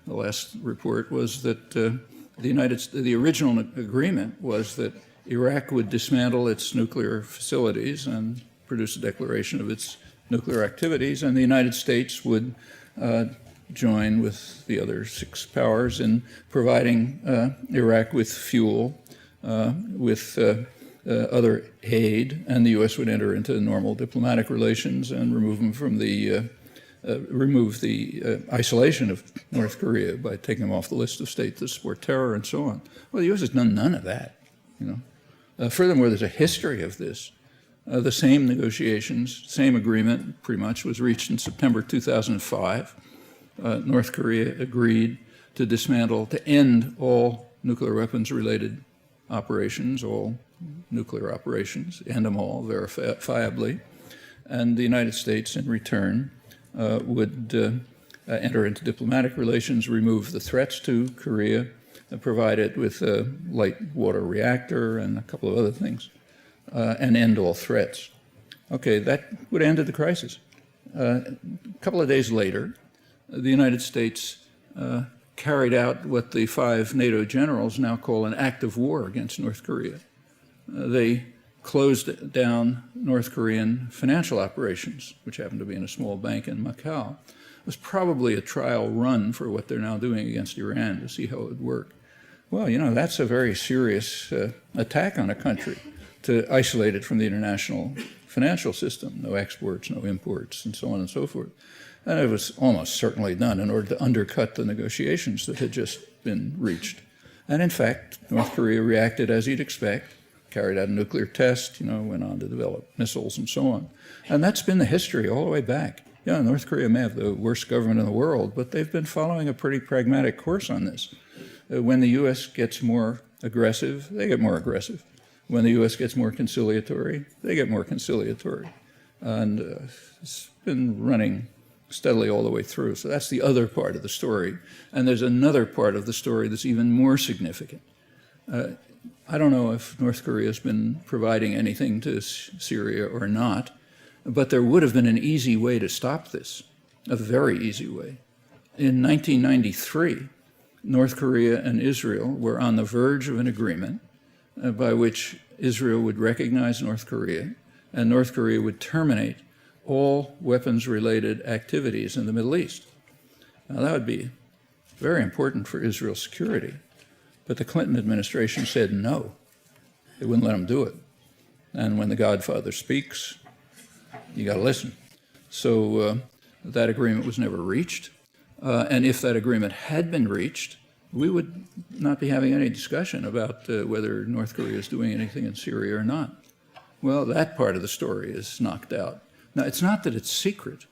B: the last report was that the original agreement was that Iraq would dismantle its nuclear facilities and produce a declaration of its nuclear activities, and the United States would join with the other 6 powers in providing Iraq with fuel, with other aid, and the U.S. would enter into normal diplomatic relations and remove them from the isolation of North Korea by taking them off the list of states that support terror and so on. Well, the U.S. has done none of that. Furthermore, there's a history of this. The same negotiations, same agreement, pretty much, was reached in September 2005. North Korea agreed to dismantle, to end all nuclear weapons-related operations, all nuclear operations, end them all verifiably, and the United States, in return, would enter into diplomatic relations, remove the threats to Korea, provide it with a light water reactor and a couple of other things, and end all threats. Okay, that would have ended the crisis. A couple of days later, the United States carried out what the 5 NATO generals now call an act of war against North Korea. They closed down North Korean financial operations, which happened to be in a small bank in Macau. It was probably a trial run for what they're now doing against Iran to see how it would work. Well, that's a very serious attack on a country, to isolate it from the international financial system, no exports, no imports, and so on and so forth. And it was almost certainly done in order to undercut the negotiations that had just been reached. And in fact, North Korea reacted as you'd expect, carried out a nuclear test, went on to develop missiles and so on. And that's been the history all the way back. North Korea may have the worst government in the world, but they've been following a pretty pragmatic course on this. When the U.S. gets more aggressive, they get more aggressive. When the U.S. gets more conciliatory, they get more conciliatory. And it's been running steadily all the way through. So that's the other part of the story. And there's another part of the story that's even more significant. I don't know if North Korea has been providing anything to Syria or not, but there would have been an easy way to stop this, a very easy way. In 1993, North Korea and Israel were on the verge of an agreement by which Israel would recognize North Korea, and North Korea would terminate all weapons-related activities in the Middle East. Now, that would be very important for Israel's security, but the Clinton administration said no. They wouldn't let them do it. And when the Godfather speaks, you got to listen. So that agreement was never reached. And if that agreement had been reached, we would not be having any discussion about whether North Korea is doing anything in Syria or not. Well, that part of the story is knocked out. Now, it's not that it's secret.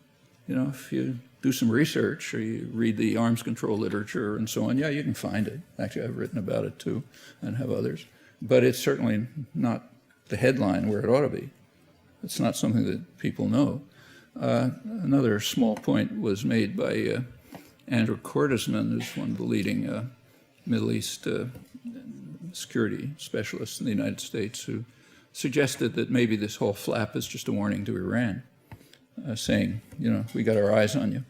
B: If you do some research or you read the arms control literature and so on, yeah, you can find it. Actually, I've written about it too and have others. But it's certainly not the headline where it ought to be. It's not something that people know. Another small point was made by Andrew Cordesman, who's one of the leading Middle East security specialists in the United States, who suggested that maybe this whole flap is just a warning to Iran, saying, we got our eyes on you.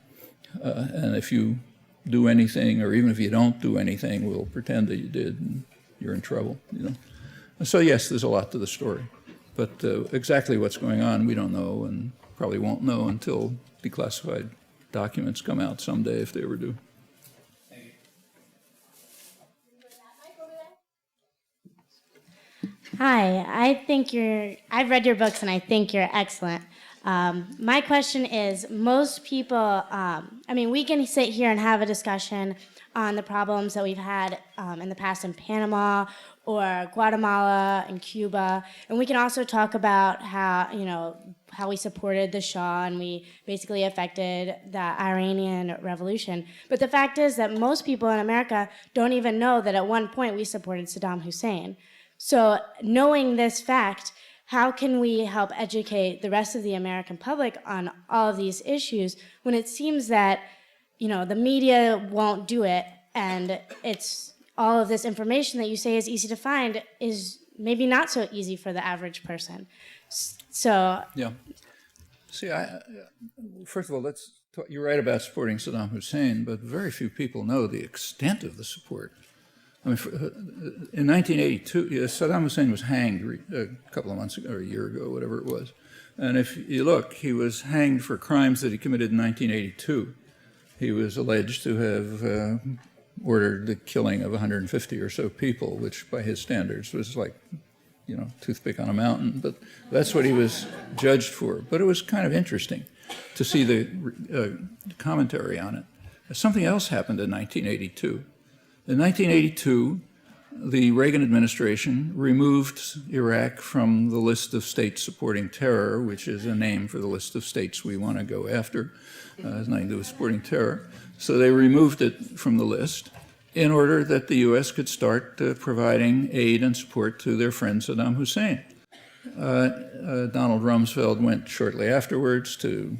B: And if you do anything, or even if you don't do anything, we'll pretend that you did, and you're in trouble. So yes, there's a lot to the story. But exactly what's going on, we don't know, and probably won't know until declassified documents come out someday, if they ever do.
G: Hi, I've read your books and I think you're excellent. My question is, most people, we can sit here and have a discussion on the problems that we've had in the past in Panama or Guatemala and Cuba. And we can also talk about how, how we supported the Shah and we basically affected the Iranian Revolution. But the fact is that most people in America don't even know that at one point we supported Saddam Hussein. So knowing this fact, how can we help educate the rest of the American public on all of these issues when it seems that, the media won't do it, and it's all of this information that you say is easy to find is maybe not so easy for the average person. So
B: yeah. See, first of all, you're right about supporting Saddam Hussein, but very few people know the extent of the support. I mean, in 1982, Saddam Hussein was hanged a couple of months ago, or a year ago, whatever it was. And if you look, he was hanged for crimes that he committed in 1982. He was alleged to have ordered the killing of 150 or so people, which by his standards was like, toothpick on a mountain. But that's what he was judged for. But it was kind of interesting to see the commentary on it. Something else happened in 1982. In 1982, the Reagan administration removed Iraq from the list of states supporting terror, which is a name for the list of states we want to go after. It has nothing to do with supporting terror. So they removed it from the list in order that the U.S. could start providing aid and support to their friend Saddam Hussein. Donald Rumsfeld went shortly afterwards to,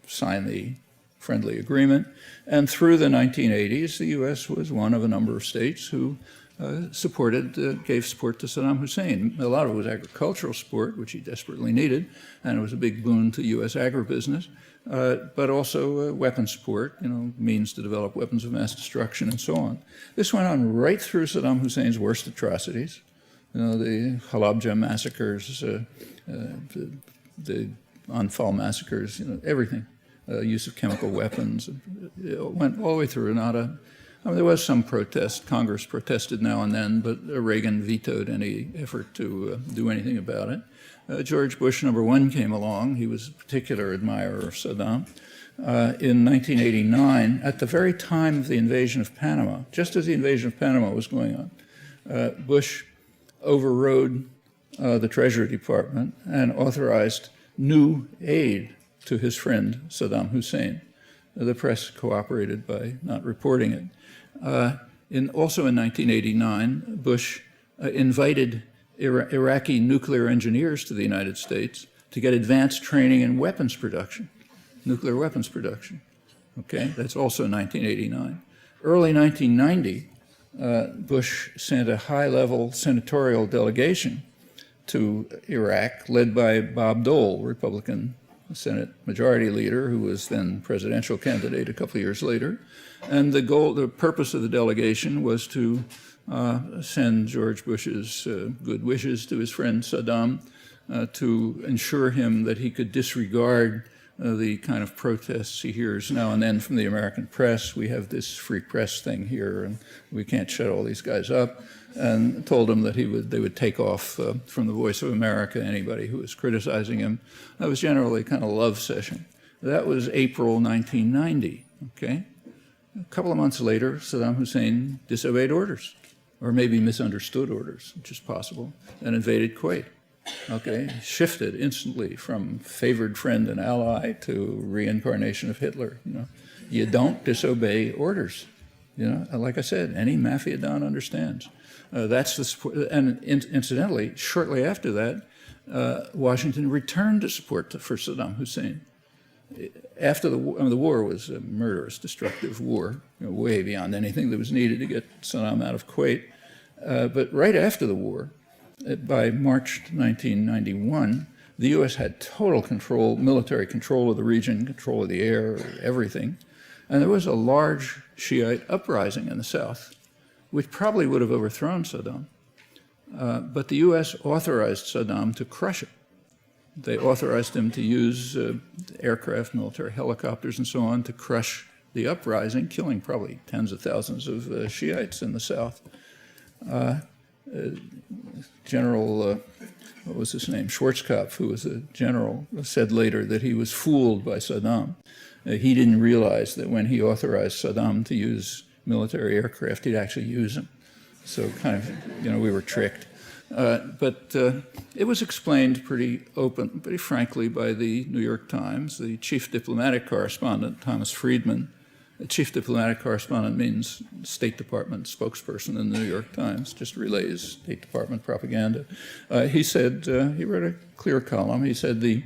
B: sign the friendly agreement. And through the 1980s, the U.S. was one of a number of states who gave support to Saddam Hussein. A lot of it was agricultural support, which he desperately needed, and it was a big boon to U.S. agribusiness, but also weapons support, means to develop weapons of mass destruction and so on. This went on right through Saddam Hussein's worst atrocities, the Halabja massacres, the Anfal massacres, everything. Use of chemical weapons. It went all the way through. There was some protest. Congress protested now and then, but Reagan vetoed any effort to do anything about it. George Bush #1 came along. He was a particular admirer of Saddam. In 1989, at the very time of the invasion of Panama, just as the invasion of Panama was going on, Bush overrode the Treasury Department and authorized new aid to his friend Saddam Hussein. The press cooperated by not reporting it. Also in 1989, Bush invited Iraqi nuclear engineers to the United States to get advanced training in weapons production, nuclear weapons production. Okay, that's also 1989. Early 1990, Bush sent a high-level senatorial delegation to Iraq, led by Bob Dole, Republican Senate Majority Leader, who was then presidential candidate a couple of years later. And the purpose of the delegation was to send George Bush's good wishes to his friend Saddam, to ensure him that he could disregard the kind of protests he hears now and then from the American press. We have this free press thing here, and we can't shut all these guys up. And told him that they would take off from the Voice of America anybody who was criticizing him. That was generally kind of a love session. That was April 1990, okay? A couple of months later, Saddam Hussein disobeyed orders, or maybe misunderstood orders, which is possible, and invaded Kuwait. Okay, shifted instantly from favored friend and ally to reincarnation of Hitler. You don't disobey orders. Like I said, any mafia don understands. That's the support. And incidentally, shortly after that, Washington returned to support for Saddam Hussein. After the war was a murderous, destructive war, way beyond anything that was needed to get Saddam out of Kuwait. But right after the war, by March 1991, the U.S. had total control, military control of the region, control of the air, everything. And there was a large Shiite uprising in the South, which probably would have overthrown Saddam. But the U.S. authorized Saddam to crush it. They authorized him to use aircraft, military helicopters, and so on to crush the uprising, killing probably tens of thousands of Shiites in the South. General, what was his name, Schwarzkopf, who was a general, said later that he was fooled by Saddam. He didn't realize that when he authorized Saddam to use military aircraft, he'd actually use them. So kind of, we were tricked. But it was explained pretty frankly by the New York Times. The chief diplomatic correspondent, Thomas Friedman, the chief diplomatic correspondent means State Department spokesperson in the New York Times, just relays State Department propaganda. He said, he wrote a clear column. He said the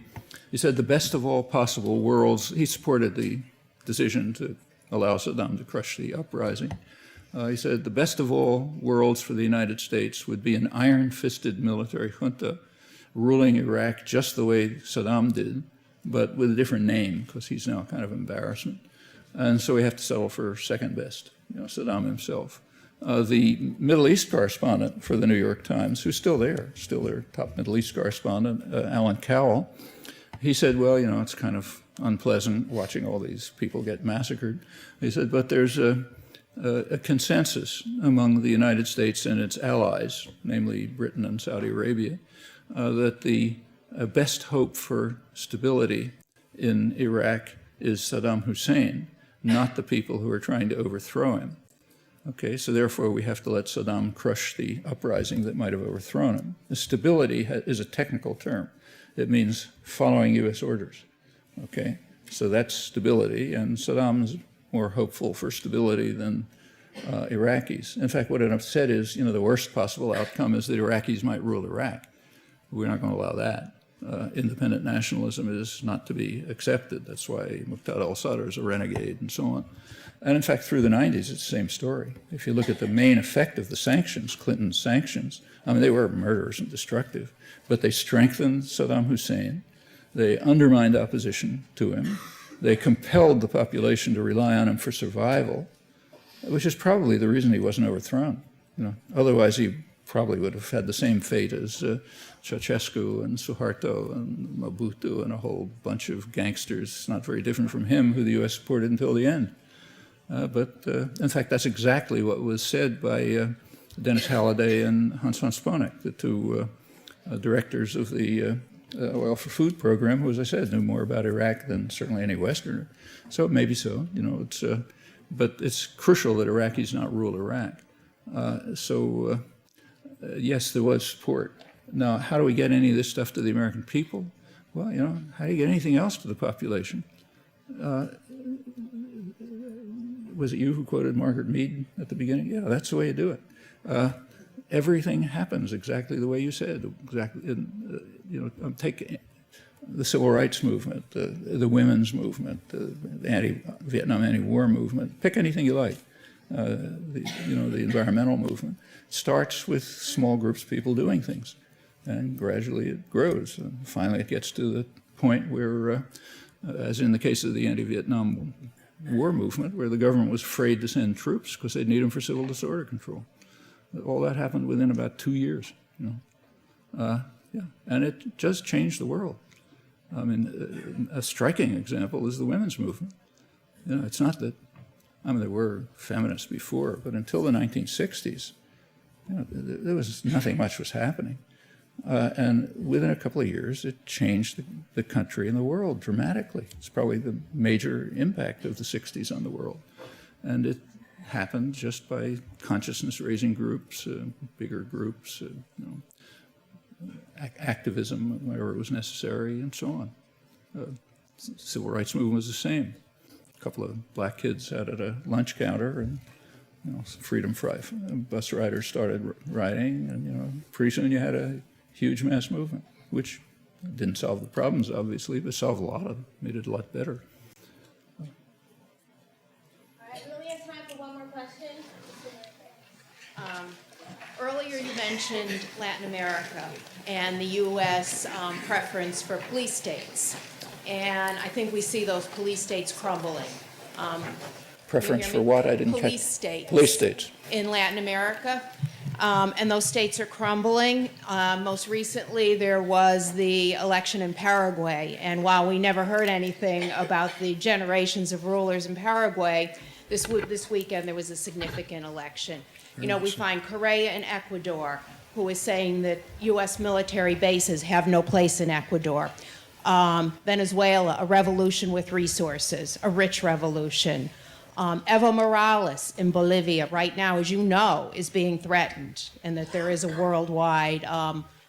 B: best of all possible worlds. He supported the decision to allow Saddam to crush the uprising. He said the best of all worlds for the United States would be an iron-fisted military junta ruling Iraq just the way Saddam did, but with a different name, because he's now kind of embarrassment. And so we have to settle for second best, Saddam himself. The Middle East correspondent for the New York Times, who's still their top Middle East correspondent, Alan Cowell, he said, well, it's kind of unpleasant watching all these people get massacred. He said, but there's a consensus among the United States and its allies, namely Britain and Saudi Arabia, that the best hope for stability in Iraq is Saddam Hussein, not the people who are trying to overthrow him. Okay, so therefore we have to let Saddam crush the uprising that might have overthrown him. The stability is a technical term. It means following U.S. orders. Okay, so that's stability, and Saddam's more hopeful for stability than Iraqis. In fact, what I've said is, the worst possible outcome is that Iraqis might rule Iraq. We're not going to allow that. Independent nationalism is not to be accepted. That's why Muqtada al-Sadr is a renegade and so on. And in fact, through the 90s, it's the same story. If you look at the main effect of the sanctions, Clinton's sanctions, they were murderous and destructive, but they strengthened Saddam Hussein. They undermined opposition to him. They compelled the population to rely on him for survival, which is probably the reason he wasn't overthrown. Otherwise, he probably would have had the same fate as Ceausescu and Suharto and Mobutu and a whole bunch of gangsters, not very different from him, who the U.S. supported until the end. But in fact, that's exactly what was said by Dennis Halliday and Hans von Sponeck, the two directors of the Oil for Food program, who, as I said, knew more about Iraq than certainly any Westerner. So maybe so, but it's crucial that Iraqis not rule Iraq. Yes, there was support. Now, how do we get any of this stuff to the American people? Well, how do you get anything else to the population? Was it you who quoted Margaret Mead at the beginning? Yeah, that's the way you do it. Everything happens exactly the way you said. Exactly, take the civil rights movement, the women's movement, the Vietnam anti-war movement. Pick anything you like. The environmental movement starts with small groups of people doing things, and gradually it grows. And finally, it gets to the point where, as in the case of the anti-Vietnam war movement, where the government was afraid to send troops because they'd need them for civil disorder control. All that happened within about 2 years. And it just changed the world. A striking example is the women's movement. It's not that, there were feminists before, but until the 1960s, there was nothing much was happening. And within a couple of years, it changed the country and the world dramatically. It's probably the major impact of the 60s on the world. And it happened just by consciousness-raising groups, bigger groups, activism wherever it was necessary, and so on. Civil rights movement was the same. A couple of black kids out at a lunch counter, and freedom bus riders started riding, and pretty soon you had a huge mass movement, which didn't solve the problems, obviously, but solved a lot of them, made it a lot better.
A: All right, we only have time for one more question.
H: Earlier you mentioned Latin America and the U.S. Preference for police states. And I think we see those police states crumbling.
B: Preference for what? I didn't catch.
H: Police states.
B: Police states.
H: In Latin America. And those states are crumbling. Most recently, there was the election in Paraguay. And while we never heard anything about the generations of rulers in Paraguay, this weekend there was a significant election. We find Correa in Ecuador, who is saying that U.S. military bases have no place in Ecuador. Venezuela, a revolution with resources, a rich revolution. Evo Morales in Bolivia right now, as you know, is being threatened, and that there is a worldwide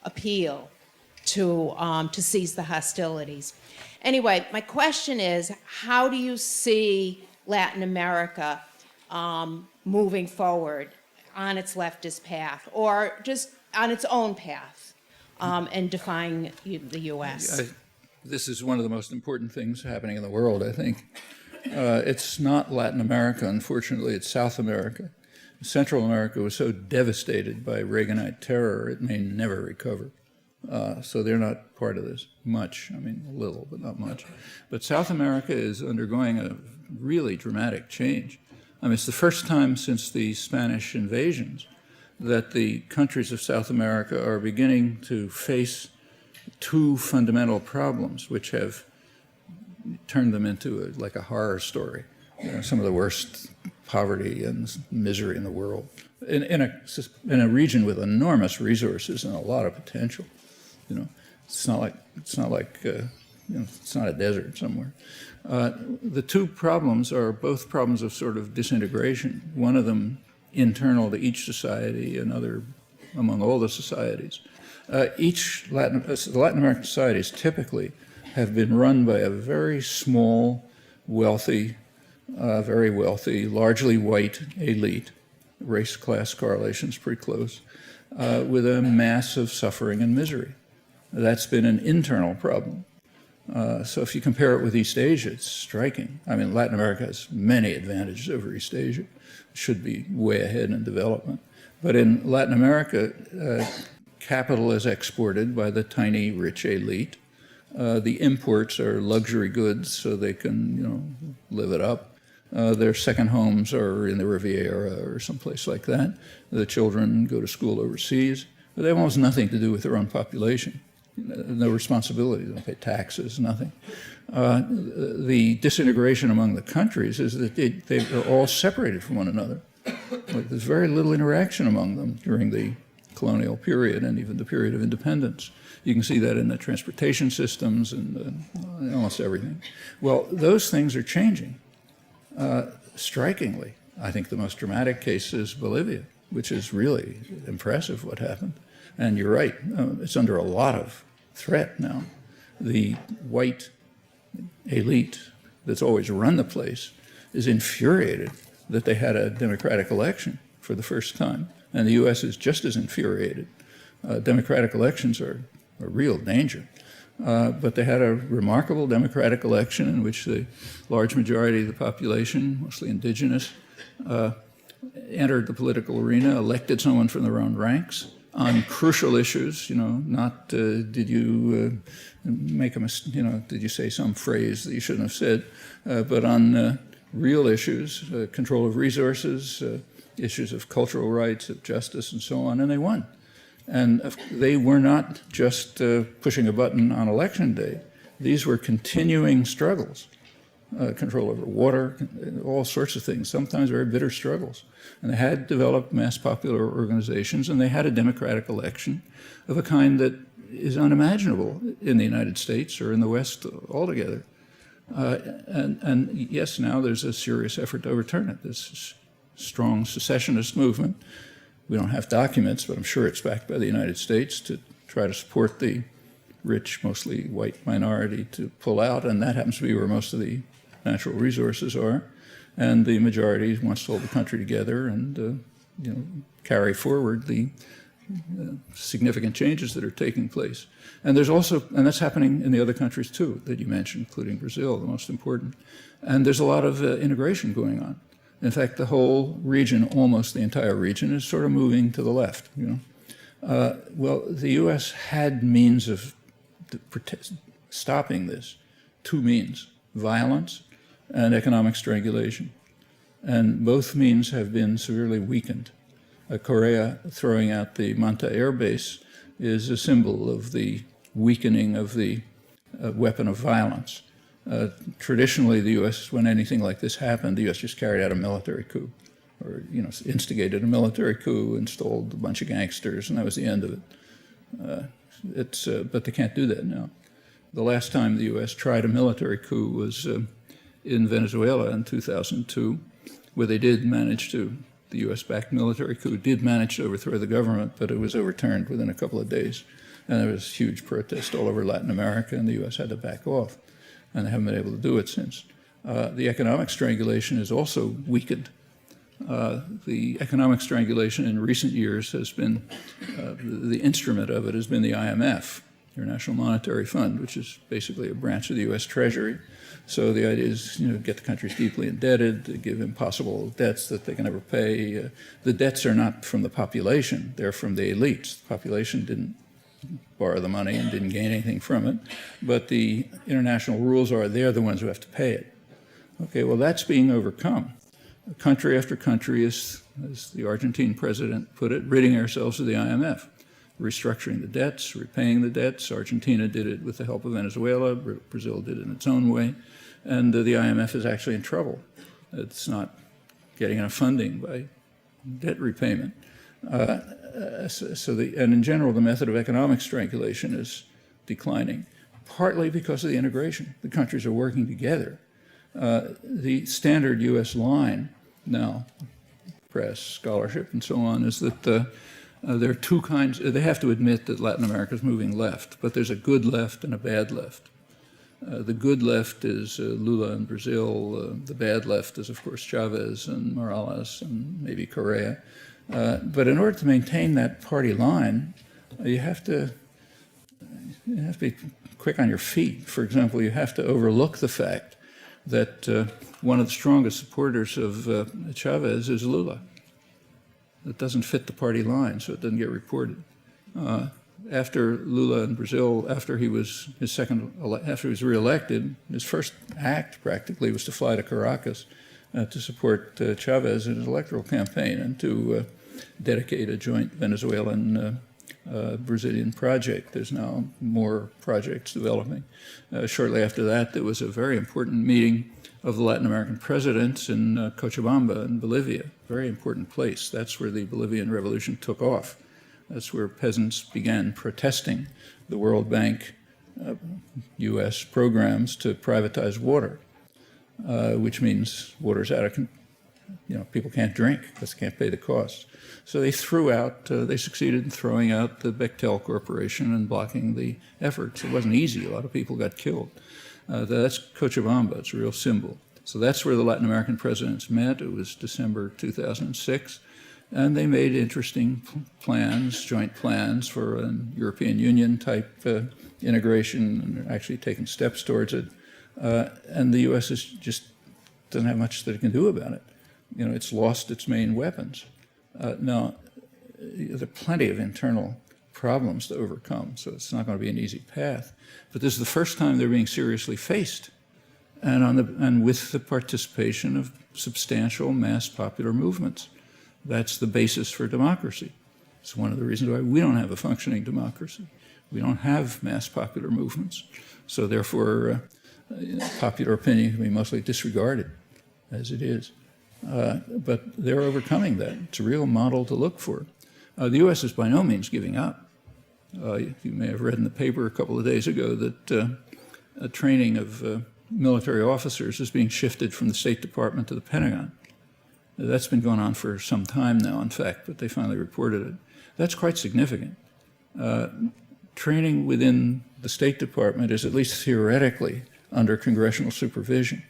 H: appeal to cease the hostilities. Anyway, my question is, how do you see Latin America moving forward on its leftist path, or just on its own path, and defying the U.S.?
B: This is one of the most important things happening in the world, I think. It's not Latin America, unfortunately, it's South America. Central America was so devastated by Reaganite terror, it may never recover. So they're not part of this much. I mean, a little, but not much. But South America is undergoing a really dramatic change. I mean, it's the first time since the Spanish invasions that the countries of South America are beginning to face two fundamental problems, which have turned them into like a horror story. You know, some of the worst poverty and misery in the world, in a region with enormous resources and a lot of potential. You know, it's not like you know, it's not a desert somewhere. The two problems are both problems of sort of disintegration. One of them internal to each society, another among all the societies. The Latin American societies typically have been run by a very small, wealthy, very wealthy, largely white elite. Race-class correlation's pretty close, with a mass of suffering and misery. That's been an internal problem. So if you compare it with East Asia, it's striking. I mean, Latin America has many advantages over East Asia. It should be way ahead in development. But in Latin America, capital is exported by the tiny, rich elite. The imports are luxury goods, so they can, you know, live it up. Their second homes are in the Riviera or someplace like that. The children go to school overseas. But they have almost nothing to do with their own population. No responsibility. They don't pay taxes, nothing. The disintegration among the countries is that they're all separated from one another. Like, there's very little interaction among them during the colonial period and even the period of independence. You can see that in the transportation systems and almost everything. Well, those things are changing. Strikingly, I think the most dramatic case is Bolivia, which is really impressive what happened. And you're right, it's under a lot of threat now. The white elite that's always run the place is infuriated that they had a democratic election for the first time. And the U.S. is just as infuriated. Democratic elections are a real danger. But they had a remarkable democratic election in which the large majority of the population, mostly indigenous, entered the political arena, elected someone from their own ranks on crucial issues, you know, not did you make a mistake, you know, did you say some phrase that you shouldn't have said, but on real issues, control of resources, issues of cultural rights, of justice, and so on, and they won. And they were not just pushing a button on election day. These were continuing struggles, control over water, all sorts of things, sometimes very bitter struggles. And they had developed mass popular organizations, and they had a democratic election of a kind that is unimaginable in the United States or in the West altogether. And yes, now there's a serious effort to overturn it, this strong secessionist movement. We don't have documents, but I'm sure it's backed by the United States to try to support the rich, mostly white minority to pull out, and that happens to be where most of the natural resources are. And the majority wants to hold the country together and you know, carry forward the significant changes that are taking place. And there's also, and that's happening in the other countries too that you mentioned, including Brazil, the most important. And there's a lot of integration going on. In fact, the whole region, almost the entire region, is sort of moving to the left. You know, well, the U.S. had means of stopping this, two means: violence and economic strangulation, and both means have been severely weakened. Korea throwing out the Manta Air Base is a symbol of the weakening of the weapon of violence. Traditionally, the U.S., when anything like this happened, the U.S. just carried out a military coup, or, you know, instigated a military coup, installed a bunch of gangsters, and that was the end of it. But they can't do that now. The last time the U.S. tried a military coup was in Venezuela in 2002, where they did manage to, the US-backed military coup did manage to overthrow the government, but it was overturned within a couple of days. And there was huge protest all over Latin America, and the US had to back off. And they haven't been able to do it since. The economic strangulation is also weakened. The economic strangulation in recent years has been, the instrument of it has been the IMF, International Monetary Fund, which is basically a branch of the US Treasury. So the idea is, get the countries deeply indebted, to give impossible debts that they can never pay. The debts are not from the population, they're from the elites. The population didn't borrow the money and didn't gain anything from it. But the international rules are they're the ones who have to pay it. Okay, well, that's being overcome. Country after country is, as the Argentine president put it, ridding ourselves of the IMF, restructuring the debts, repaying the debts. Argentina did it with the help of Venezuela. Brazil did it in its own way. And the IMF is actually in trouble. It's not getting enough funding by debt repayment. And in general, the method of economic strangulation is declining, partly because of the integration. The countries are working together. The standard U.S. line now, press, scholarship, and so on, is that there are two kinds. They have to admit that Latin America is moving left, but there's a good left and a bad left. The good left is Lula in Brazil. The bad left is, of course, Chavez and Morales and maybe Correa. But in order to maintain that party line, you have to be quick on your feet. For example, you have to overlook the fact that one of the strongest supporters of Chavez is Lula. It doesn't fit the party line, so it doesn't get reported. After Lula in Brazil, after he was reelected, his first act practically was to fly to Caracas to support Chavez in his electoral campaign and to dedicate a joint Venezuelan Brazilian project. There's now more projects developing. Shortly after that, there was a very important meeting of the Latin American presidents in Cochabamba in Bolivia, very important place. That's where the Bolivian Revolution took off. That's where peasants began protesting the World Bank, U.S. programs to privatize water, which means water's out of, people can't drink because they can't pay the costs. So they they succeeded in throwing out the Bechtel Corporation and blocking the efforts. It wasn't easy. A lot of people got killed. That's Cochabamba. It's a real symbol. So that's where the Latin American presidents met. It was December 2006. And they made interesting plans, joint plans for a European Union type integration, and they're actually taking steps towards it. And the U.S. just doesn't have much that it can do about it. It's lost its main weapons. Now, there are plenty of internal problems to overcome, so it's not going to be an easy path. But this is the first time they're being seriously faced, and with the participation of substantial mass popular movements. That's the basis for democracy. It's one of the reasons why we don't have a functioning democracy. We don't have mass popular movements. So therefore, popular opinion can be mostly disregarded as it is. But they're overcoming that. It's a real model to look for. The U.S. is by no means giving up. You may have read in the paper a couple of days ago that a training of military officers is being shifted from the State Department to the Pentagon. That's been going on for some time now, in fact, but they finally reported it. That's quite significant. Training within the State Department is at least theoretically under congressional supervision,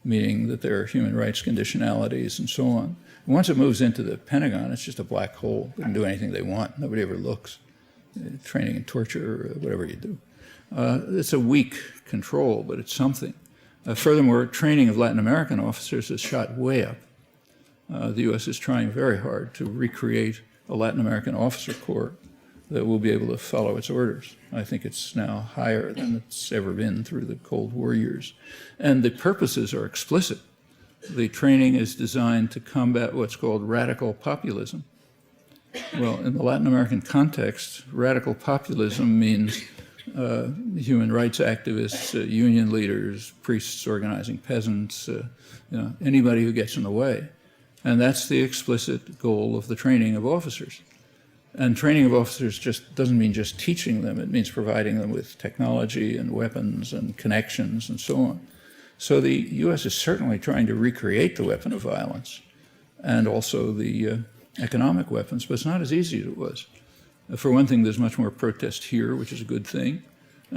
B: meaning that there are human rights conditionalities and so on. And once it moves into the Pentagon, it's just a black hole. They can do anything they want. Nobody ever looks. Training and torture, or whatever you do. It's a weak control, but it's something. Furthermore, training of Latin American officers is shot way up. The U.S. is trying very hard to recreate a Latin American officer corps that will be able to follow its orders. I think it's now higher than it's ever been through the Cold War years. And the purposes are explicit. The training is designed to combat what's called radical populism. Well, in the Latin American context, radical populism means human rights activists, union leaders, priests organizing peasants, anybody who gets in the way. And that's the explicit goal of the training of officers. And training of officers just doesn't mean just teaching them. It means providing them with technology and weapons and connections and so on. So the U.S. is certainly trying to recreate the weapon of violence and also the economic weapons, but it's not as easy as it was. For one thing, there's much more protest here, which is a good thing.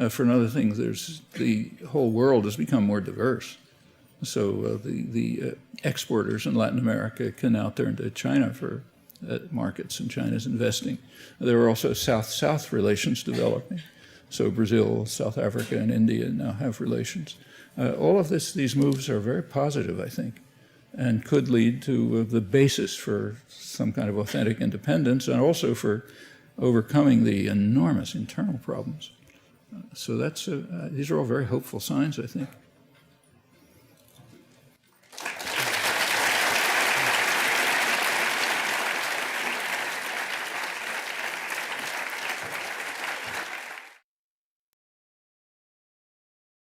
B: For another thing, the whole world has become more diverse. So the exporters in Latin America can now turn to China for markets, and China's investing. There are also South-South relations developing. So Brazil, South Africa, and India now have relations. All of these moves are very positive, I think, and could lead to the basis for some kind of authentic independence and also for overcoming the enormous internal problems. So these are all very hopeful signs, I think.